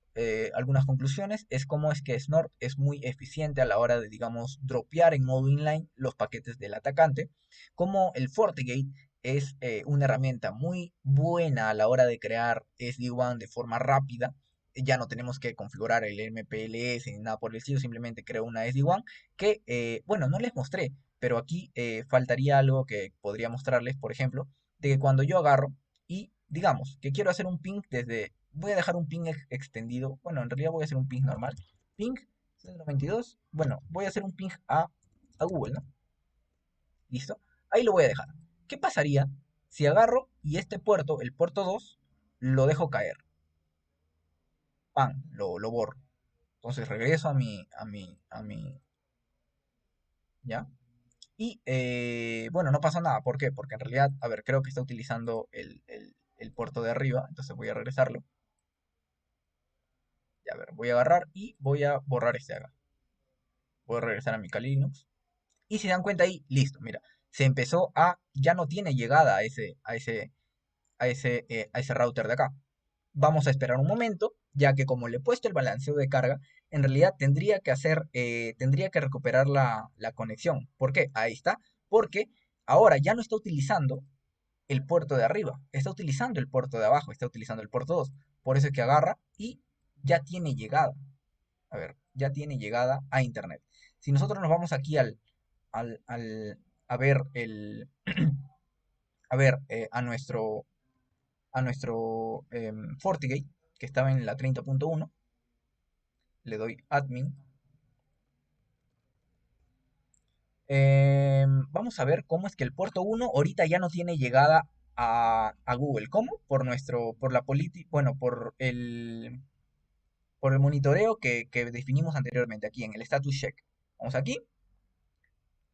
algunas conclusiones, es cómo es que Snort es muy eficiente a la hora de, digamos, dropear en modo inline los paquetes del atacante, como el FortiGate es una herramienta muy buena a la hora de crear SD-WAN de forma rápida. Ya no tenemos que configurar el MPLS ni nada por el estilo, simplemente creo una SD-WAN que, bueno, no les mostré, pero aquí faltaría algo que podría mostrarles, por ejemplo, de que cuando yo agarro y digamos que quiero hacer un ping desde, voy a dejar un ping extendido, bueno, en realidad voy a hacer un ping normal, ping 192, bueno, voy a hacer un ping a Google, ¿no? ¿Listo? Ahí lo voy a dejar. ¿Qué pasaría si agarro y este puerto, el puerto 2, lo dejo caer? ¡Pam! Lo borro. Entonces regreso ¿ya? Y bueno, no pasa nada. ¿Por qué? Porque en realidad, a ver, creo que está utilizando el puerto de arriba. Entonces voy a regresarlo. Ya, a ver, voy a agarrar y voy a borrar este acá. Voy a regresar a mi Kali Linux. Y si se dan cuenta ahí, listo, mira. Se empezó ya no tiene llegada a ese router de acá. Vamos a esperar un momento, ya que como le he puesto el balanceo de carga, en realidad tendría que recuperar la conexión. ¿Por qué? Ahí está. Porque ahora ya no está utilizando el puerto de arriba, está utilizando el puerto de abajo, está utilizando el puerto 2. Por eso es que agarra y ya tiene llegada. A ver, ya tiene llegada a internet. Si nosotros nos vamos aquí a ver a nuestro FortiGate, que estaba en la 30.1, le doy admin. Vamos a ver cómo es que el puerto 1 ahorita ya no tiene llegada a Google. ¿Cómo? Por la política, bueno, por el monitoreo que definimos anteriormente aquí en el status check. Vamos aquí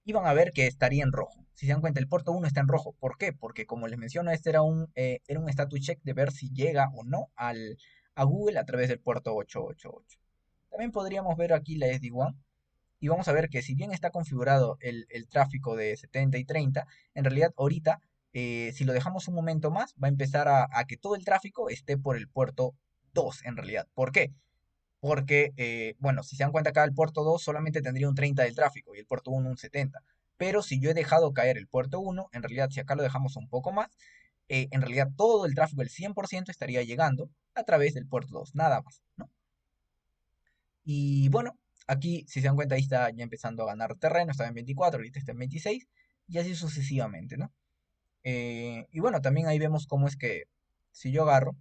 y van a ver que estaría en rojo. Si se dan cuenta, el puerto 1 está en rojo. ¿Por qué? Porque como les menciono, este era un status check de ver si llega o no a Google a través del puerto 888. También podríamos ver aquí la SD-WAN y vamos a ver que si bien está configurado el tráfico de 70 y 30, en realidad ahorita, si lo dejamos un momento más, va a empezar a que todo el tráfico esté por el puerto 2 en realidad. ¿Por qué? Porque, bueno, si se dan cuenta acá, el puerto 2 solamente tendría un 30 del tráfico y el puerto 1 un 70. Pero si yo he dejado caer el puerto 1, en realidad si acá lo dejamos un poco más, en realidad todo el tráfico, el 100% estaría llegando a través del puerto 2, nada más, ¿no? Y bueno, aquí, si se dan cuenta, ahí está ya empezando a ganar terreno, estaba en 24, ahorita está en 26, y así sucesivamente, ¿no? Y bueno, también ahí vemos cómo es que si yo agarro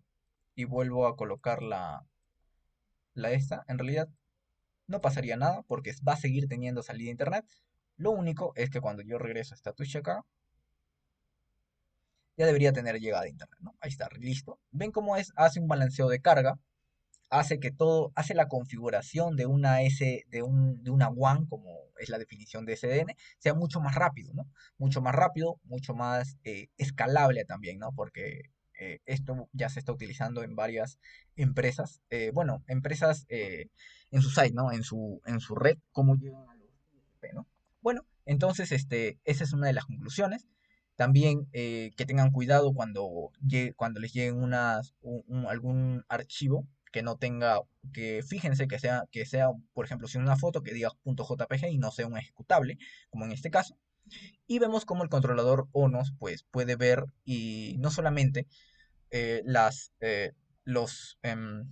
y vuelvo a colocar la esta, en realidad no pasaría nada porque va a seguir teniendo salida a internet. Lo único es que cuando yo regreso a status check acá, ya debería tener llegada a internet, ¿no? Ahí está, listo. ¿Ven cómo hace un balanceo de carga? Hace la configuración de una WAN, como es la definición de SDN, sea mucho más rápido, ¿no? Mucho más rápido, mucho más escalable también, ¿no? Porque esto ya se está utilizando en varias empresas, bueno, empresas en su site, ¿no? En su red, cómo llegan a los ISP, ¿no? Bueno, entonces, esa es una de las conclusiones. También que tengan cuidado cuando les lleguen algún archivo que no tenga, que fíjense que sea, por ejemplo, si una foto que diga .jpg y no sea un ejecutable, como en este caso. Y vemos cómo el controlador ONOS pues, puede ver y no solamente eh, las, eh, los, em,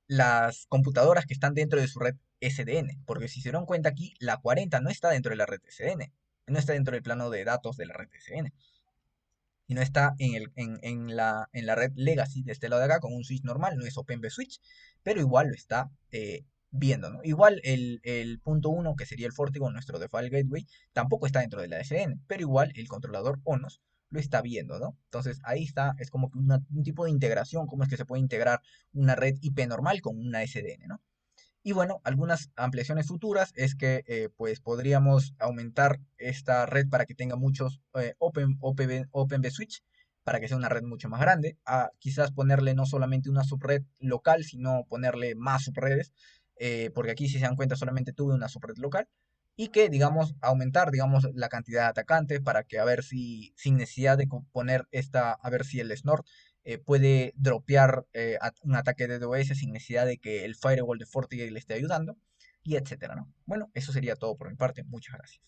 las computadoras que están dentro de su red SDN, porque si se dan cuenta aquí, la 40 no está dentro de la red SDN, no está dentro del plano de datos de la red SDN. y no está en la red legacy de este lado de acá con un switch normal, no es OpenVSwitch, pero igual lo está viendo, ¿no? Igual el punto uno, que sería el FortiGate, nuestro default gateway, tampoco está dentro de la SDN, pero igual el controlador ONOS lo está viendo, ¿no? Entonces ahí está, es como que un tipo de integración, cómo es que se puede integrar una red IP normal con una SDN, ¿no? Y bueno, algunas ampliaciones futuras es que pues podríamos aumentar esta red para que tenga muchos Open vSwitch, para que sea una red mucho más grande. Quizás ponerle no solamente una subred local, sino ponerle más subredes, porque aquí si se dan cuenta solamente tuve una subred local. Y que, digamos, aumentar, digamos, la cantidad de atacantes para que a ver si, sin necesidad de poner esta, a ver si el Snort puede dropear un ataque de DOS sin necesidad de que el firewall de FortiGate le esté ayudando, y etcétera, ¿no? Bueno, eso sería todo por mi parte. Muchas gracias.